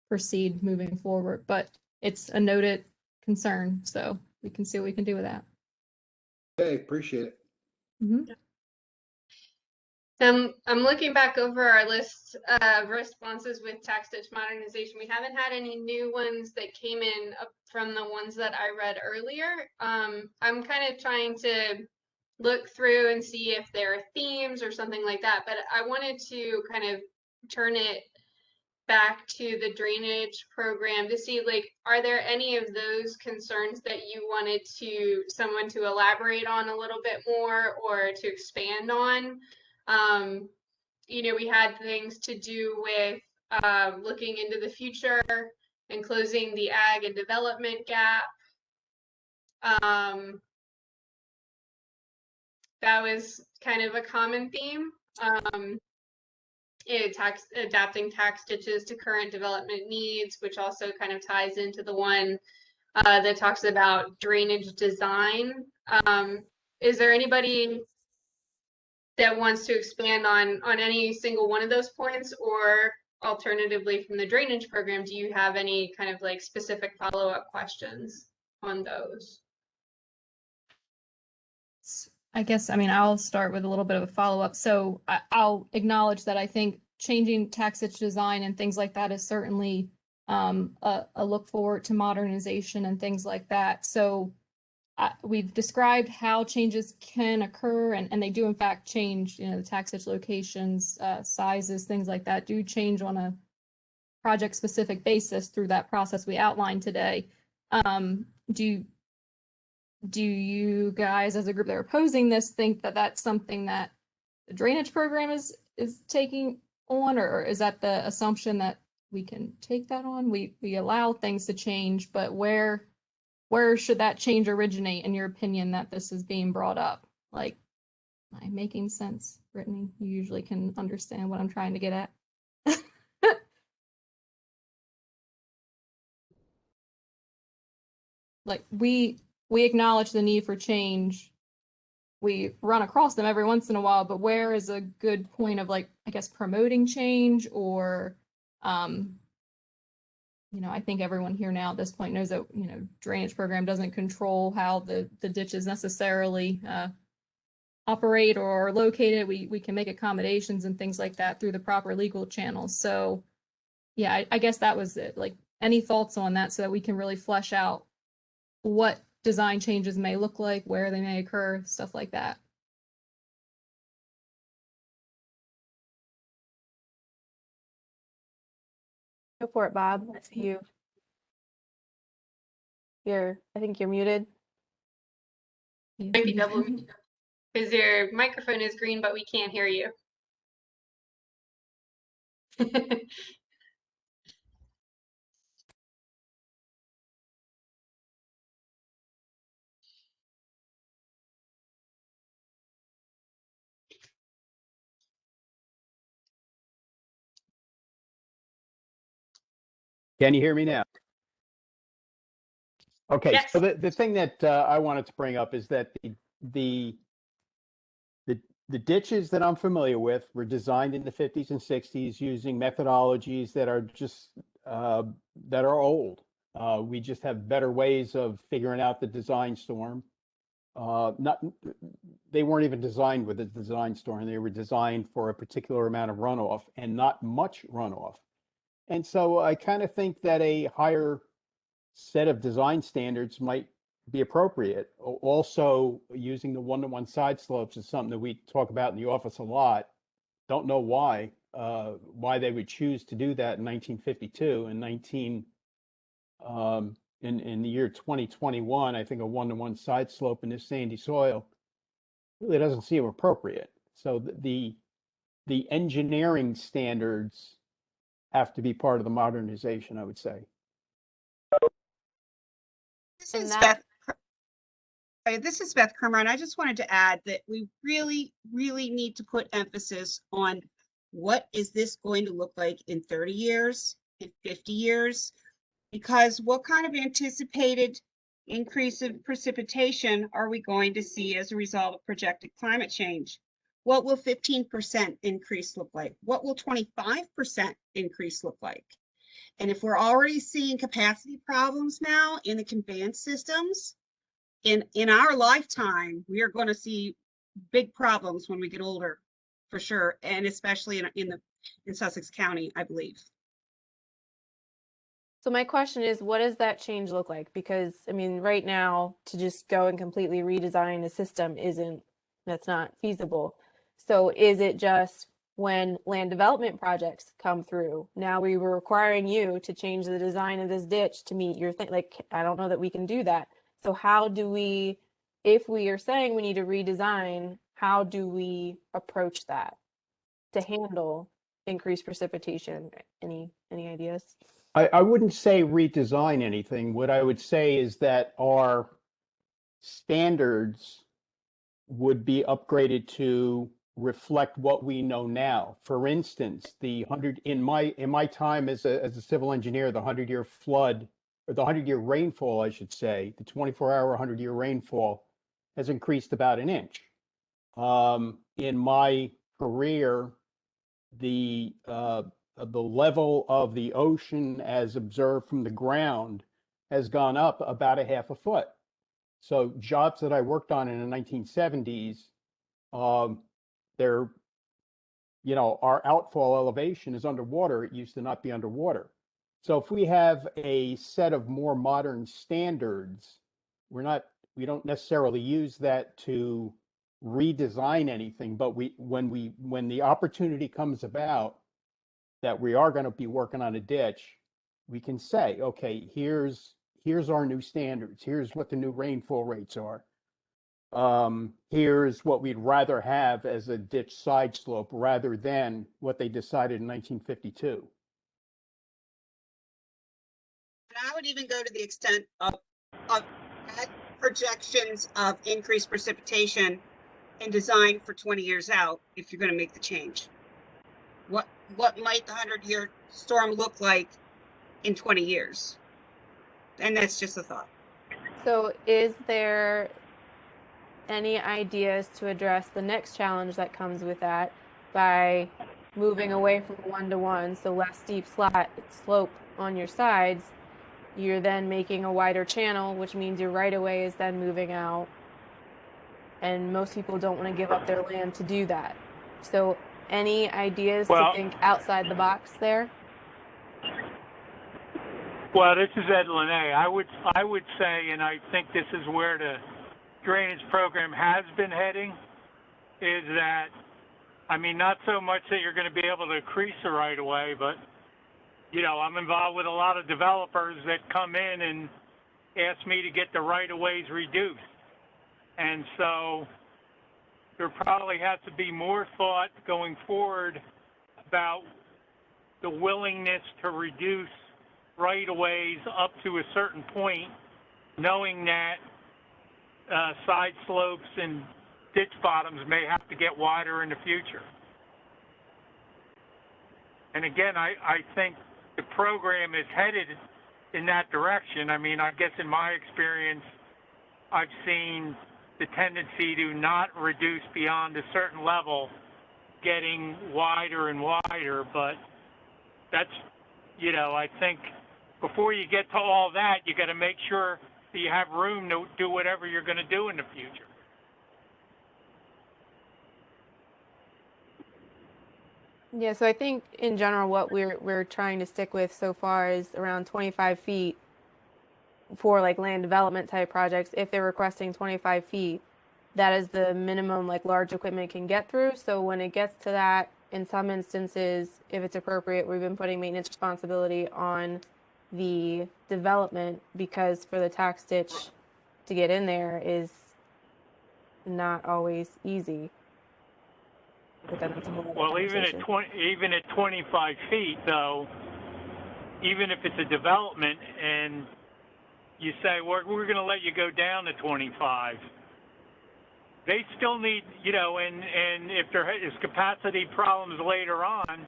proceed moving forward. But it's a noted concern, so we can see what we can do with that. Okay, appreciate it. Mm-hmm. I'm looking back over our list of responses with tax ditch modernization. We haven't had any new ones that came in from the ones that I read earlier. I'm kind of trying to look through and see if there are themes or something like that, but I wanted to kind of turn it back to the drainage program to see, like, are there any of those concerns that you wanted someone to elaborate on a little bit more or to expand on? We had things to do with looking into the future and closing the ag and development gap. That was kind of a common theme. Adapting tax ditches to current development needs, which also kind of ties into the one that talks about drainage design. Is there anybody that wants to expand on any single one of those points, or alternatively from the drainage program, do you have any kind of like specific follow-up questions on those? I guess, I'll start with a little bit of a follow-up. So I'll acknowledge that I think changing tax ditch design and things like that is certainly a look forward to modernization and things like that. So we've described how changes can occur, and they do in fact change. The tax ditch locations, sizes, things like that do change on a project-specific basis through that process we outlined today. Do you guys, as a group that are opposing this, think that that's something that the drainage program is taking on, or is that the assumption that we can take that on? We allow things to change, but where should that change originate, in your opinion, that this is being brought up? Like, am I making sense, Brittany? You usually can understand what I'm trying to get at. Like, we acknowledge the need for change. We run across them every once in a while, but where is a good point of, like, I guess, promoting change, or, I think everyone here now at this point knows that, drainage program doesn't control how the ditches necessarily operate or are located. We can make accommodations and things like that through the proper legal channels. So yeah, I guess that was it. Like, any thoughts on that so that we can really flesh out what design changes may look like, where they may occur, stuff like that. Go for it, Bob. I see you. I think you're muted. Might be double because your microphone is green, but we can't hear you. Can you hear me now? Okay, Yes. so the thing that I wanted to bring up is that the ditches that I'm familiar with were designed in the 50s and 60s using methodologies that are just that are old. We just have better ways of figuring out the design storm. They weren't even designed with a design storm. They were designed for a particular amount of runoff and not much runoff. And so I kind of think that a higher set of design standards might be appropriate. Also, using the one-to-one side slopes is something that we talk about in the office a lot. Don't know why they would choose to do that in 1952 and in the year 2021. I think a one-to-one side slope in this sandy soil really doesn't seem appropriate. So the engineering standards have to be part of the modernization, I would say. This is Beth Kramer, and I just wanted to add that we really, really need to put emphasis on what is this going to look like in 30 years, in 50 years, because what kind of anticipated increase of precipitation are we going to see as a result of projected climate change? What will 15% increase look like? What will 25% increase look like? And if we're already seeing capacity problems now in the conveyance systems, in our lifetime, we are going to see big problems when we get older, for sure, and especially in Sussex County, I believe. So my question is, what does that change look like? Because I mean, right now, to just go and completely redesign the system that's not feasible. So is it just when land development projects come through, now we were requiring you to change the design of this ditch to meet your thing? Like, I don't know that we can do that. So how do we, if we are saying we need to redesign, how do we approach that to handle increased precipitation? Any ideas? I wouldn't say redesign anything. What I would say is that our standards would be upgraded to reflect what we know now. For instance, the 100 in my time as a civil engineer, the 100-year flood, or the 100-year rainfall, I should say, the 24-hour 100-year rainfall has increased about an inch. In my career, the level of the ocean as observed from the ground has gone up about a half a foot. So jobs that I worked on in the 1970s, our outfall elevation is underwater. It used to not be underwater. So if we have a set of more modern standards, we don't necessarily use that to redesign anything, but when the opportunity comes about that we are going to be working on a ditch, we can say, okay, here's our new standards. Here's what the new rainfall rates are. Here's what we'd rather have as a ditch side slope rather than what they decided in 1952. And I would even go to the extent of projections of increased precipitation and design for 20 years out if you're going to make the change. What might the 100-year storm look like in 20 years? And that's just a thought. So is there any ideas to address the next challenge that comes with that by moving away from one-to-one, so less steep slope on your sides? You're then making a wider channel, which means your right-of-way is then moving out. And most people don't want to give up their land to do that. So any ideas to think outside the box there? Well, this is Ed Linnae. I would say, and I think this is where the drainage program has been heading, is that, I mean, not so much that you're going to be able to increase the right of way, but I'm involved with a lot of developers that come in and ask me to get the right-of-ways reduced. And so there probably has to be more thought going forward about the willingness to reduce right-of-ways up to a certain point, knowing that side slopes and ditch bottoms may have to get wider in the future. And again, I think the program is headed in that direction. I mean, I guess in my experience, I've seen the tendency to not reduce beyond a certain level getting wider and wider, but that's, I think before you get to all that, you got to make sure that you have room to do whatever you're going to do in the future. Yeah, so I think in general what we're trying to stick with so far is around 25 feet for like land development type projects. If they're requesting 25 feet, that is the minimum like large equipment can get through. So when it gets to that, in some instances, if it's appropriate, we've been putting maintenance responsibility on the development, because for the tax ditch to get in there is not always easy. But then that's a whole other Well, even at conversation. 25 feet, though, even if it's a development and you say we're going to let you go down to 25, they still need, and if there is capacity problems later on,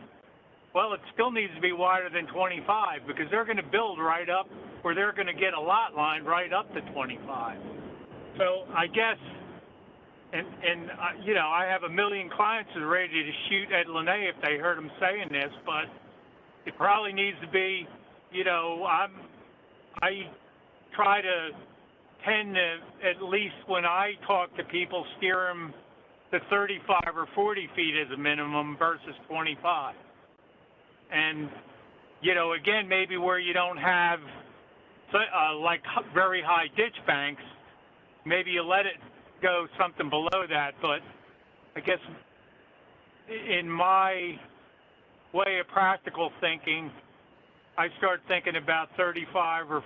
well, it still needs to be wider than 25, because they're going to build right up, or they're going to get a lot line right up to 25. So I guess, I have a million clients that are ready to shoot Ed Lene if they heard him saying this, but it probably needs to be, I try to tend to, at least when I talk to people, steer them to 35 or 40 feet as a minimum versus 25. And, again, maybe where you don't have like very high ditch banks, maybe you let it go something below that. But I guess in my way of practical thinking, I start thinking about 35 or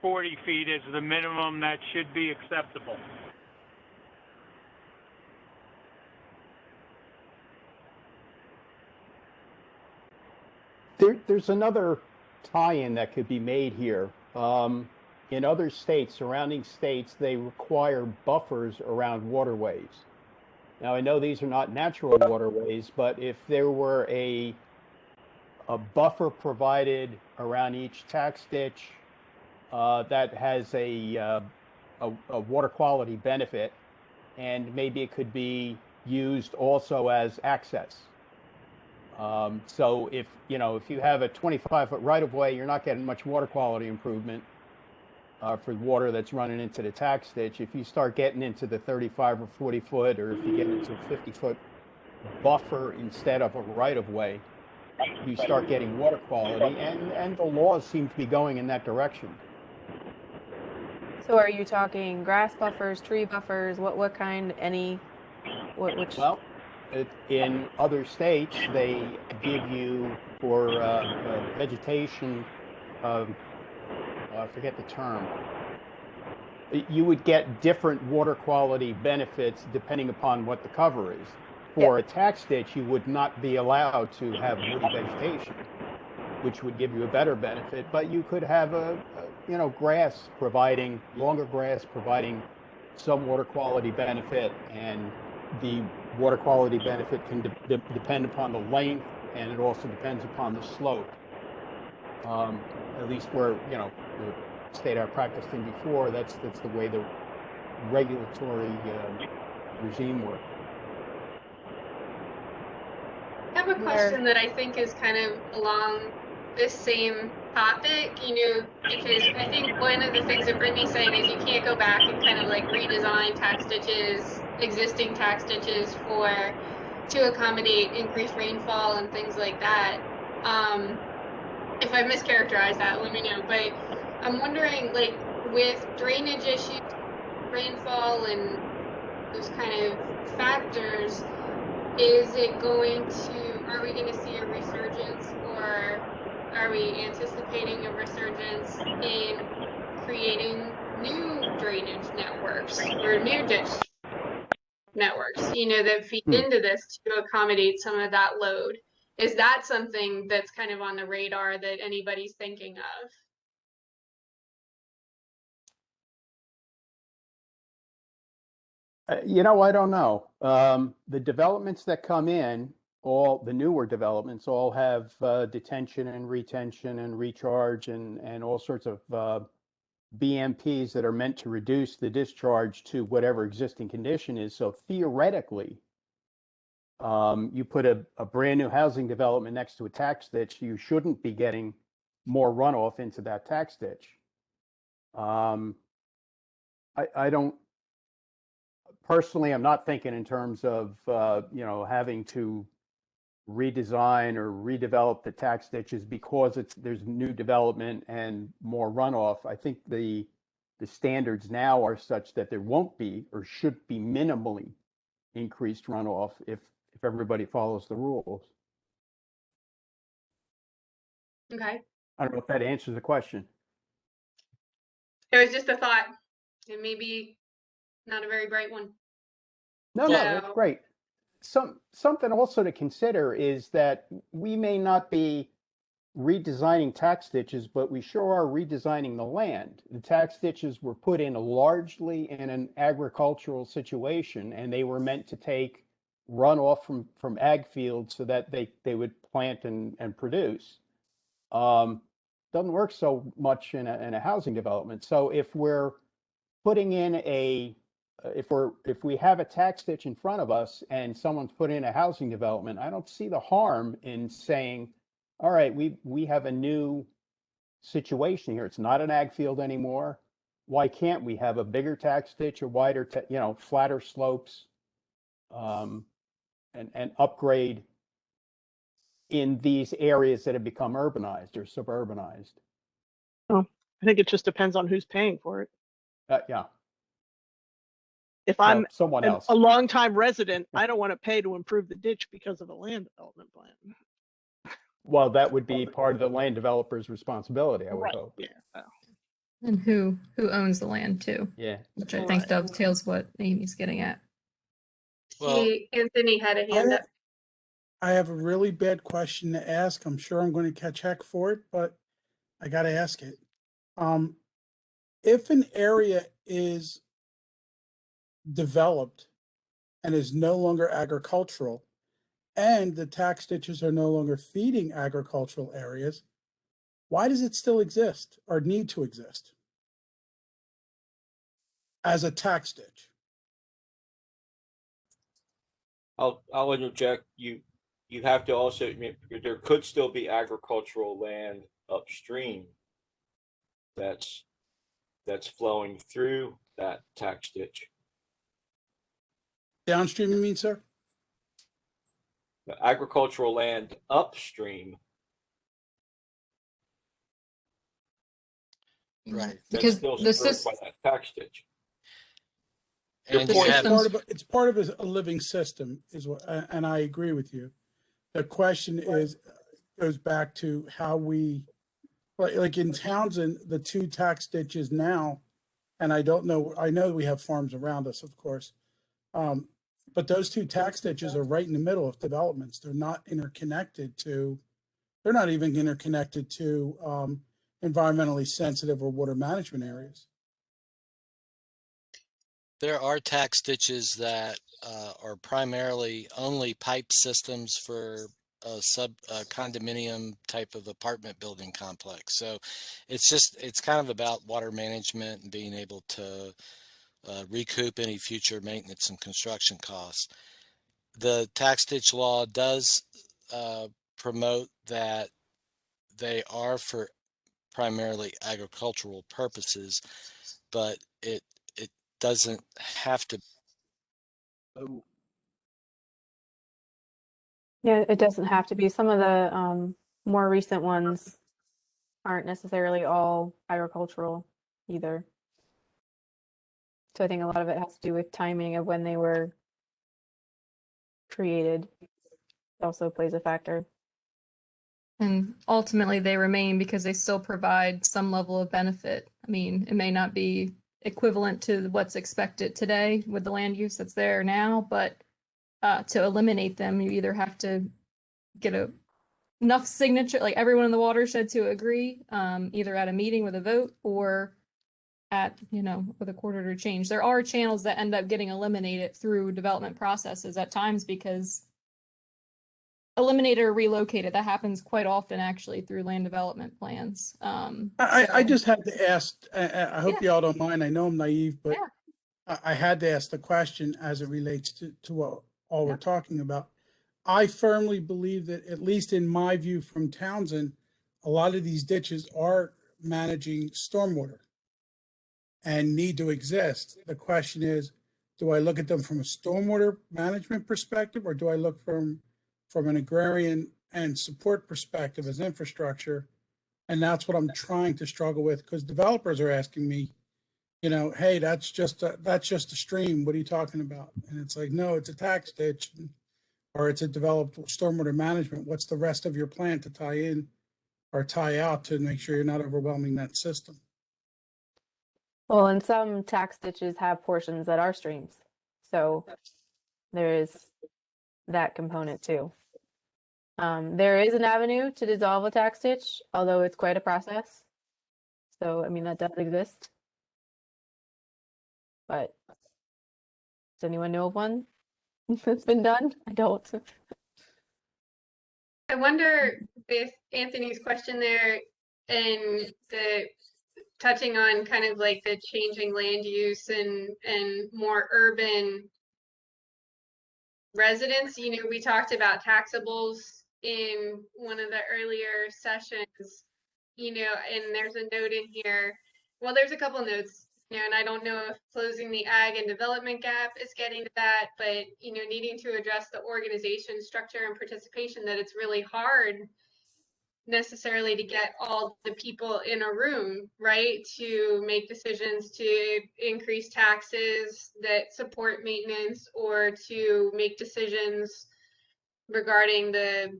40 feet as the minimum that should be acceptable. There's another tie-in that could be made here. In other states, surrounding states, they require buffers around waterways. Now, I know these are not natural waterways, but if there were a buffer provided around each tax ditch that has a water quality benefit, and maybe it could be used also as access. So if you have a 25-foot right-of-way, you're not getting much water quality improvement for water that's running into the tax ditch. If you start getting into the 35 or 40 foot, or if you get into a 50-foot buffer instead of a right-of-way, you start getting water quality, and the laws seem to be going in that direction. So are you talking grass buffers, tree buffers? What kind? Which? Well, in other states, they give you for vegetation, I forget the term. You would get different water quality benefits depending upon what the cover is. For a tax ditch, you would not be allowed to have woody vegetation, which would give you a better benefit. But you could have grass providing, longer grass providing some water quality benefit, and the water quality benefit can depend upon the length, and it also depends upon the slope. At least where, the state I practiced in before, that's the way the regulatory regime works. I have a question that I think is kind of along this same topic, because I think one of the things that Brittany's saying is you can't go back and kind of like redesign tax ditches, existing tax ditches to accommodate increased rainfall and things like that. If I mischaracterize that, let me know. But I'm wondering, like, with drainage issues, rainfall, and those kind of factors, are we going to see a resurgence or are we anticipating a resurgence in creating new drainage networks or new ditch networks, you know, that feed into this to accommodate some of that load? Is that something that's kind of on the radar that anybody's thinking of? You know, I don't know. The developments that come in, all the newer developments, all have detention and retention and recharge and all sorts of BMPs that are meant to reduce the discharge to whatever existing condition is. So theoretically, you put a brand new housing development next to a tax ditch, you shouldn't be getting more runoff into that tax ditch. I don't. Personally, I'm not thinking in terms of you know, having to redesign or redevelop the tax ditches because there's new development and more runoff. I think the standards now are such that there won't be or should be minimally increased runoff if everybody follows the rules. Okay. I don't know if that answers the question. It was just a thought. It may be not a very bright one. No, that's great. Something also to consider is that we may not be redesigning tax ditches, but we sure are redesigning the land. The tax ditches were put in largely in an agricultural situation, and they were meant to take runoff from ag fields so that they would plant and produce. Doesn't work so much in a housing development. So if we're putting in if we have a tax ditch in front of us and someone's put in a housing development, I don't see the harm in saying, all right, we have a new situation here. It's not an ag field anymore. Why can't we have a bigger tax ditch, a wider, you know, flatter slopes, and upgrade in these areas that have become urbanized or suburbanized? Oh, I think it just depends on who's paying for it. Yeah. If I'm someone else, a longtime resident, I don't want to pay to improve the ditch because of a land development plan. Well, that would be part of the land developer's responsibility, I would hope. Yeah. And who owns the land too? Yeah. Which I think dovetails what Amy's getting at. Well, Anthony had a hand up. I have a really bad question to ask. I'm sure I'm going to catch heck for it, but I got to ask it. If an area is developed and is no longer agricultural, and the tax ditches are no longer feeding agricultural areas, why does it still exist or need to exist as a tax ditch? I'll interject. You have to also, there could still be agricultural land upstream that's flowing through that tax ditch. Downstream, you mean, sir? The agricultural land upstream. right. Because still the served by that tax ditch. And you have, It's part of a living system, is what, and I agree with you. The question goes back to how we, like in Townsend, the two tax ditches now, and I know we have farms around us, of course. But those two tax ditches are right in the middle of developments. They're not interconnected they're not even interconnected to environmentally sensitive or water management areas. there are tax ditches that are primarily only pipe systems for a condominium type of apartment building complex. So it's kind of about water management and being able to recoup any future maintenance and construction costs. The tax ditch law does promote that they are for primarily agricultural purposes, but it doesn't have to. Yeah, it doesn't have to be. Some of the more recent ones aren't necessarily all agricultural either. So I think a lot of it has to do with timing of when they were created. It also plays a factor. And ultimately, they remain because they still provide some level of benefit. I mean, it may not be equivalent to what's expected today with the land use that's there now, but to eliminate them, you either have to get enough signature, like everyone in the watershed to agree, either at a meeting with a vote or at, with a court order change. There are channels that end up getting eliminated through development processes at times because eliminated or relocated. That happens quite often actually through land development plans. I just had to ask, I hope y'all don't mind. I know I'm naive, but Yeah. I had to ask the question as it relates to what all we're talking about. I firmly believe that, at least in my view from Townsend, a lot of these ditches are managing stormwater and need to exist. The question is, do I look at them from a stormwater management perspective, or do I look from an agrarian and support perspective as infrastructure? And that's what I'm trying to struggle with, because developers are asking me, hey, that's just a stream. What are you talking about? And it's like, no, it's a tax ditch, or it's a developed stormwater management. What's the rest of your plan to tie in or tie out to make sure you're not overwhelming that system? Well, and some tax ditches have portions that are streams. So there is that component too. There is an avenue to dissolve a tax ditch, although it's quite a process. So, I mean, that does exist. But does anyone know of one that's been done? I don't. I wonder if Anthony's question there and the touching on kind of like the changing land use and more urban residents, we talked about taxables in one of the earlier sessions, and there's a note in here. Well, there's a couple notes, and I don't know if closing the ag and development gap is getting to that, but, needing to address the organization structure and participation, that it's really hard necessarily to get all the people in a room, right, to make decisions to increase taxes that support maintenance or to make decisions regarding the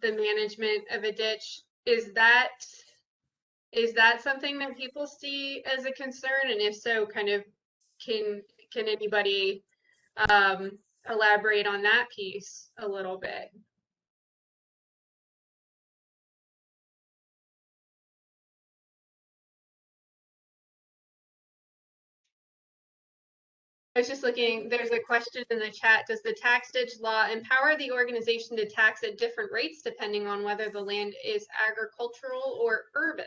management of a ditch. Is that something that people see as a concern? And if so, kind of can anybody elaborate on that piece a little bit? I was just looking, there's a question in the chat. Does the tax ditch law empower the organization to tax at different rates depending on whether the land is agricultural or urban?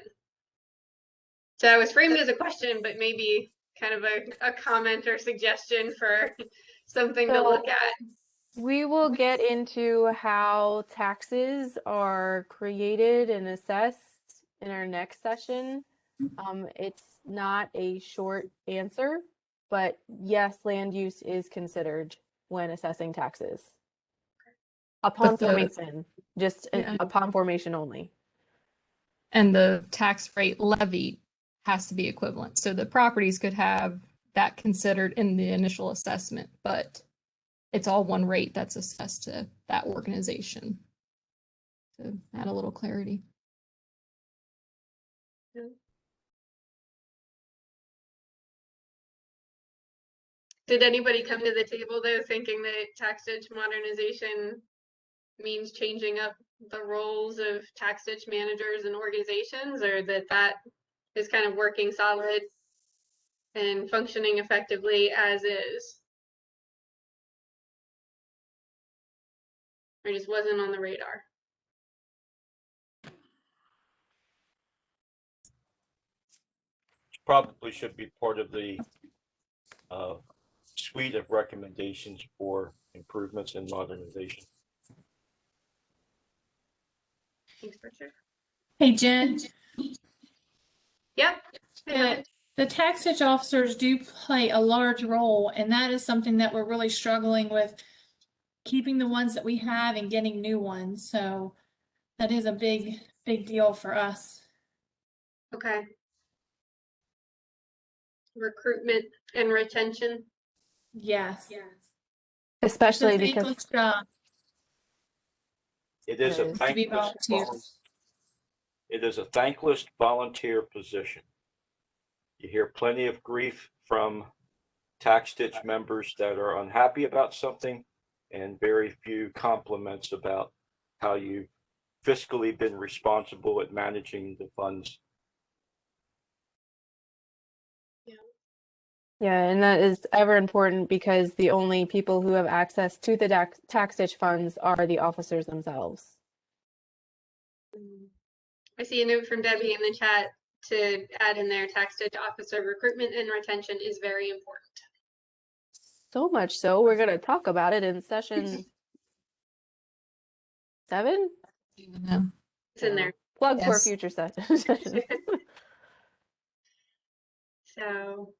So it was framed as a question, but maybe kind of a comment or suggestion for something to look at. We will get into how taxes are created and assessed in our next session. It's not a short answer, but yes, land use is considered when assessing taxes. Upon formation, just upon formation only. And the tax rate levied has to be equivalent. So the properties could have that considered in the initial assessment, but it's all one rate that's assessed to that organization. To add a little clarity. Did anybody come to the table though thinking that tax ditch modernization means changing up the roles of tax ditch managers and organizations, or that is kind of working solid and functioning effectively as is? Or just wasn't on the radar? Probably should be part of the suite of recommendations for improvements in modernization. Thanks, Richard. Hey, Jen. Yep. The tax ditch officers do play a large role, and that is something that we're really struggling with, keeping the ones that we have and getting new ones. So that is a big deal for us. Okay. Recruitment and retention. Yes. Especially because It is a is. To be thankless, volunteers. it is a thankless volunteer position. You hear plenty of grief from tax ditch members that are unhappy about something, and very few compliments about how you've fiscally been responsible at managing the funds. Yeah, and that is ever important because the only people who have access to the tax ditch funds are the officers themselves. I see a note from Debbie in the chat to add in there, tax ditch officer recruitment and retention is very important. So much so, we're going to talk about it in session 7. It's in there. Plug for Yes. future sessions. So,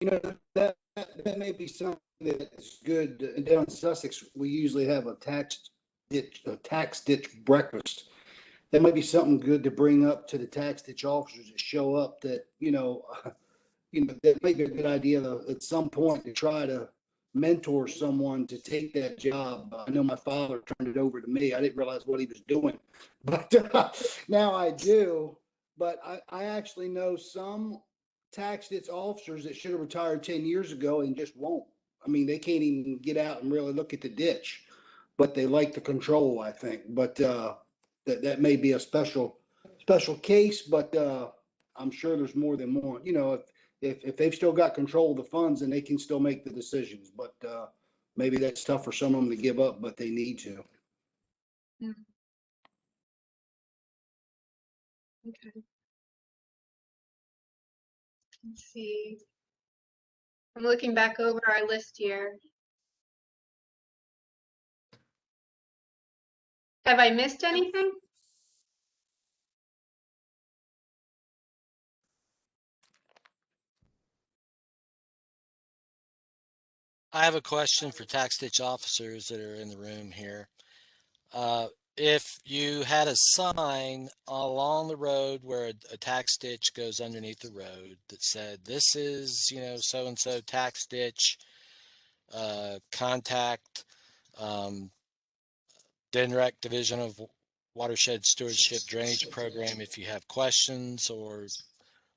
You know, that may be something that's good. Down in Sussex, we usually have a tax ditch breakfast. That might be something good to bring up to the tax ditch officers that show up that, that may be a good idea at some point to try to mentor someone to take that job. I know my father turned it over to me. I didn't realize what he was doing, but now I do. But I actually know some tax ditch officers that should have retired 10 years ago and just won't. I mean, they can't even get out and really look at the ditch, but they like the control, I think. But that may be a special case, but I'm sure there's more than one. If they've still got control of the funds, then they can still make the decisions. But maybe that's tough for some of them to give up, but they need to. okay. Let's see. I'm looking back over our list here. Have I missed anything? I have a question for tax ditch officers that are in the room here. If you had a sign along the road where a tax ditch goes underneath the road that said, this is, so-and-so tax ditch, contact DNREC Division of Watershed Stewardship Drainage Program if you have questions or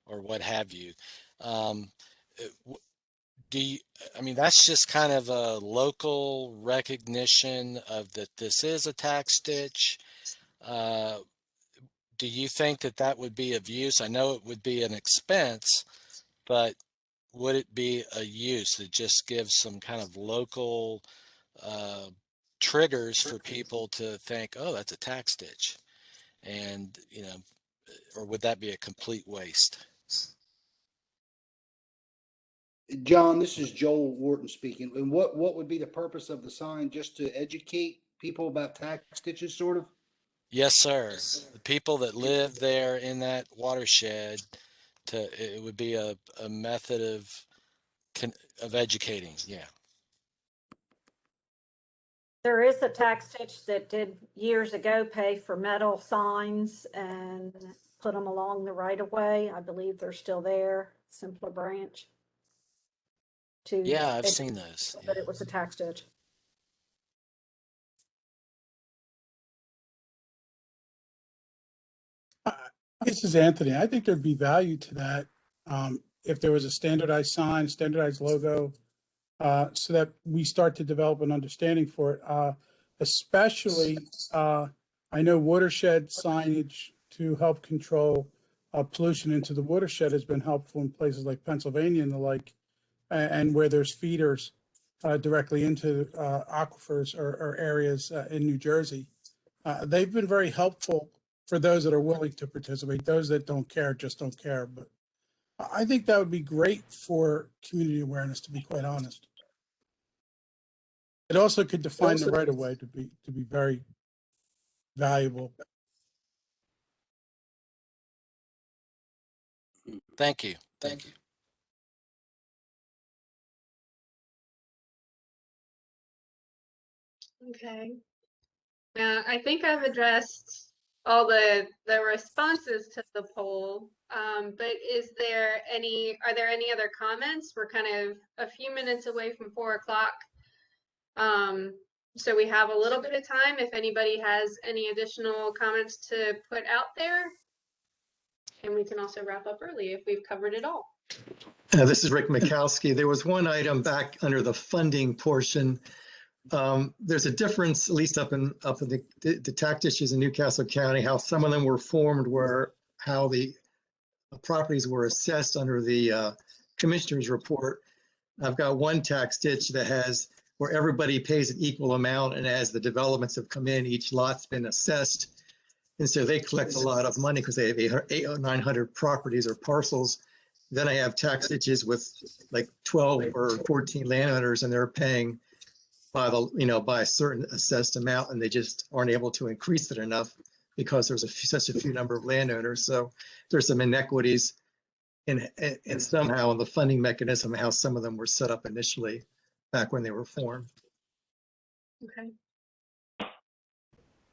what have you. That's just kind of a local recognition of that this is a tax ditch. Do you think that would be of use? I know it would be an expense, but would it be a use that just gives some kind of local triggers for people to think, oh, that's a tax ditch? And, or would that be a complete waste? John, this is Joel Wharton speaking. And what would be the purpose of the sign? Just to educate people about tax ditches, sort of? Yes, sir. The people that live there in that watershed, it would be a method of educating. Yeah. There is a tax ditch that did years ago pay for metal signs and put them along the right of way. I believe they're still there, Simpler Branch. Yeah, I've seen those. But it was a tax ditch. This is Anthony. I think there'd be value to that if there was a standardized sign, standardized logo, so that we start to develop an understanding for it. Especially, I know watershed signage to help control pollution into the watershed has been helpful in places like Pennsylvania and the like, and where there's feeders directly into aquifers or areas in New Jersey. They've been very helpful for those that are willing to participate. Those that don't care just don't care. But I think that would be great for community awareness, to be quite honest. It also could define the right of way to be very valuable. Thank you. Thank you. Okay. I think I've addressed all the responses to the poll, but are there any other comments? We're kind of a few minutes away from 4 o'clock. So we have a little bit of time if anybody has any additional comments to put out there. And we can also wrap up early if we've covered it all. This is Rick Mikowski. There was one item back under the funding portion. There's a difference, at least up in the tax issues in Newcastle County, how some of them were formed, where how the properties were assessed under the commissioner's report. I've got one tax ditch that has where everybody pays an equal amount, and as the developments have come in, each lot's been assessed. And so they collect a lot of money because they have 800 or 900 properties or parcels. Then I have tax ditches with like 12 or 14 landowners, and they're paying by by a certain assessed amount, and they just aren't able to increase it enough because there's such a few number of landowners. So there's some inequities in somehow in the funding mechanism, how some of them were set up initially back when they were formed. Okay.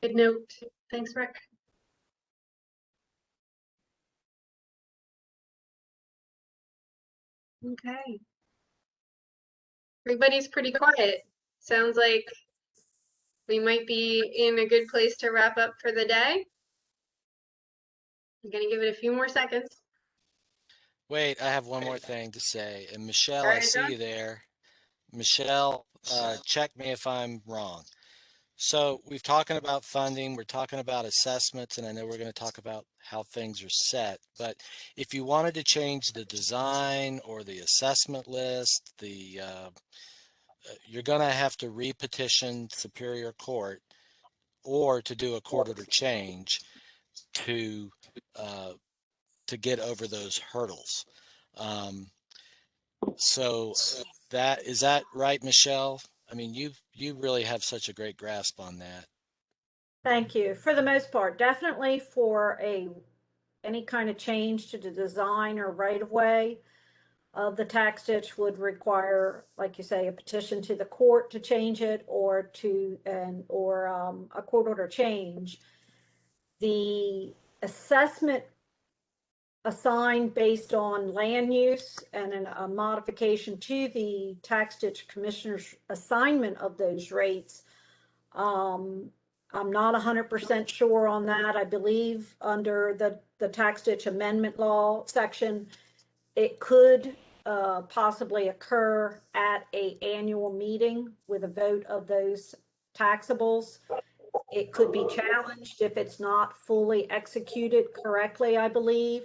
Good note. Thanks, Rick. Okay. Everybody's pretty quiet. Sounds like we might be in a good place to wrap up for the day. I'm gonna give it a few more seconds. Wait, I have one more thing to say. And Michelle, All I right, see John? you there. Michelle, check me if I'm wrong. So we've talking about funding, we're talking about assessments, and I know we're going to talk about how things are set. But if you wanted to change the design or the assessment list, you're going to have to repetition Superior Court or to do a court order change to get over those hurdles. So is that right, Michelle? I mean, you really have such a great grasp on that. Thank you. For the most part, definitely for any kind of change to the design or right of way of the tax ditch would require, like you say, a petition to the court to change it or a court order change. The assessment assigned based on land use and a modification to the tax ditch commissioner's assignment of those rates. I'm not 100% sure on that. I believe under the tax ditch amendment law section, it could possibly occur at an annual meeting with a vote of those taxables. It could be challenged if it's not fully executed correctly, I believe.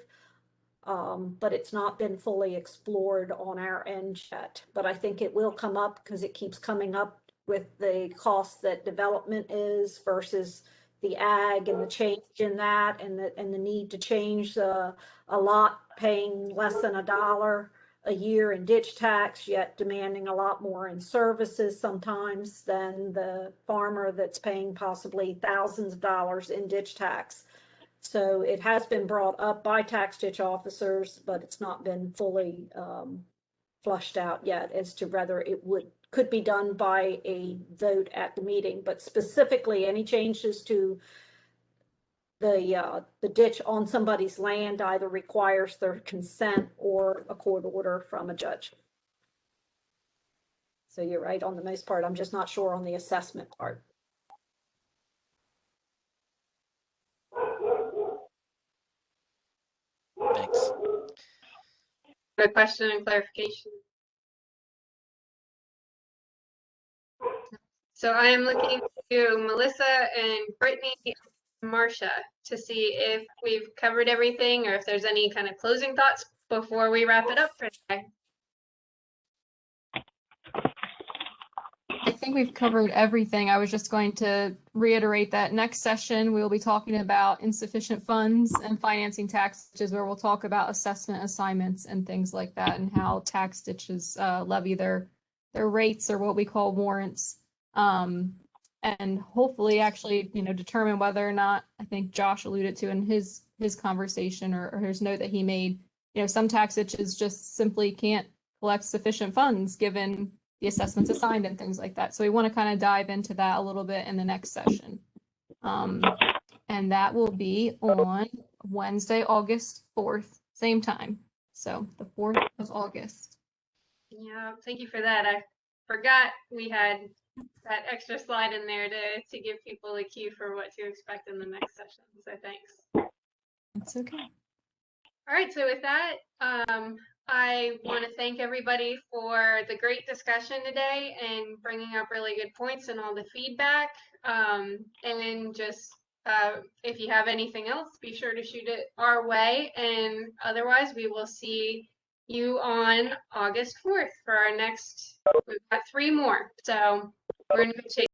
But it's not been fully explored on our end yet. But I think it will come up because it keeps coming up with the cost that development is versus the ag and the change in that and the need to change a lot paying less than $1 a year in ditch tax, yet demanding a lot more in services sometimes than the farmer that's paying possibly thousands of dollars in ditch tax. So it has been brought up by tax ditch officers, but it's not been fully flushed out yet as to whether it could be done by a vote at the meeting. But specifically, any changes to the ditch on somebody's land either requires their consent or a court order from a judge. So you're right on the most part. I'm just not sure on the assessment part. Thanks. Good question and clarification. So I am looking to Melissa and Brittany and Marcia to see if we've covered everything or if there's any kind of closing thoughts before we wrap it up for today. I think we've covered everything. I was just going to reiterate that next session, we will be talking about insufficient funds and financing tax ditches, where we'll talk about assessment assignments and things like that and how tax ditches levy their rates or what we call warrants. And hopefully actually, determine whether or not, I think Josh alluded to in his conversation or his note that he made, some tax ditches just simply can't collect sufficient funds given the assessments assigned and things like that. So we want to kind of dive into that a little bit in the next session. And that will be on Wednesday, August 4th, same time. So the 4th of August. Yeah, thank you for that. I forgot we had that extra slide in there to give people a cue for what to expect in the next session. So thanks. That's okay. All right, so with that, I want to thank everybody for the great discussion today and bringing up really good points and all the feedback. And just if you have anything else, be sure to shoot it our way. And otherwise, we will see you on August 4th for our next, we've got 3 more. So we're in good shape.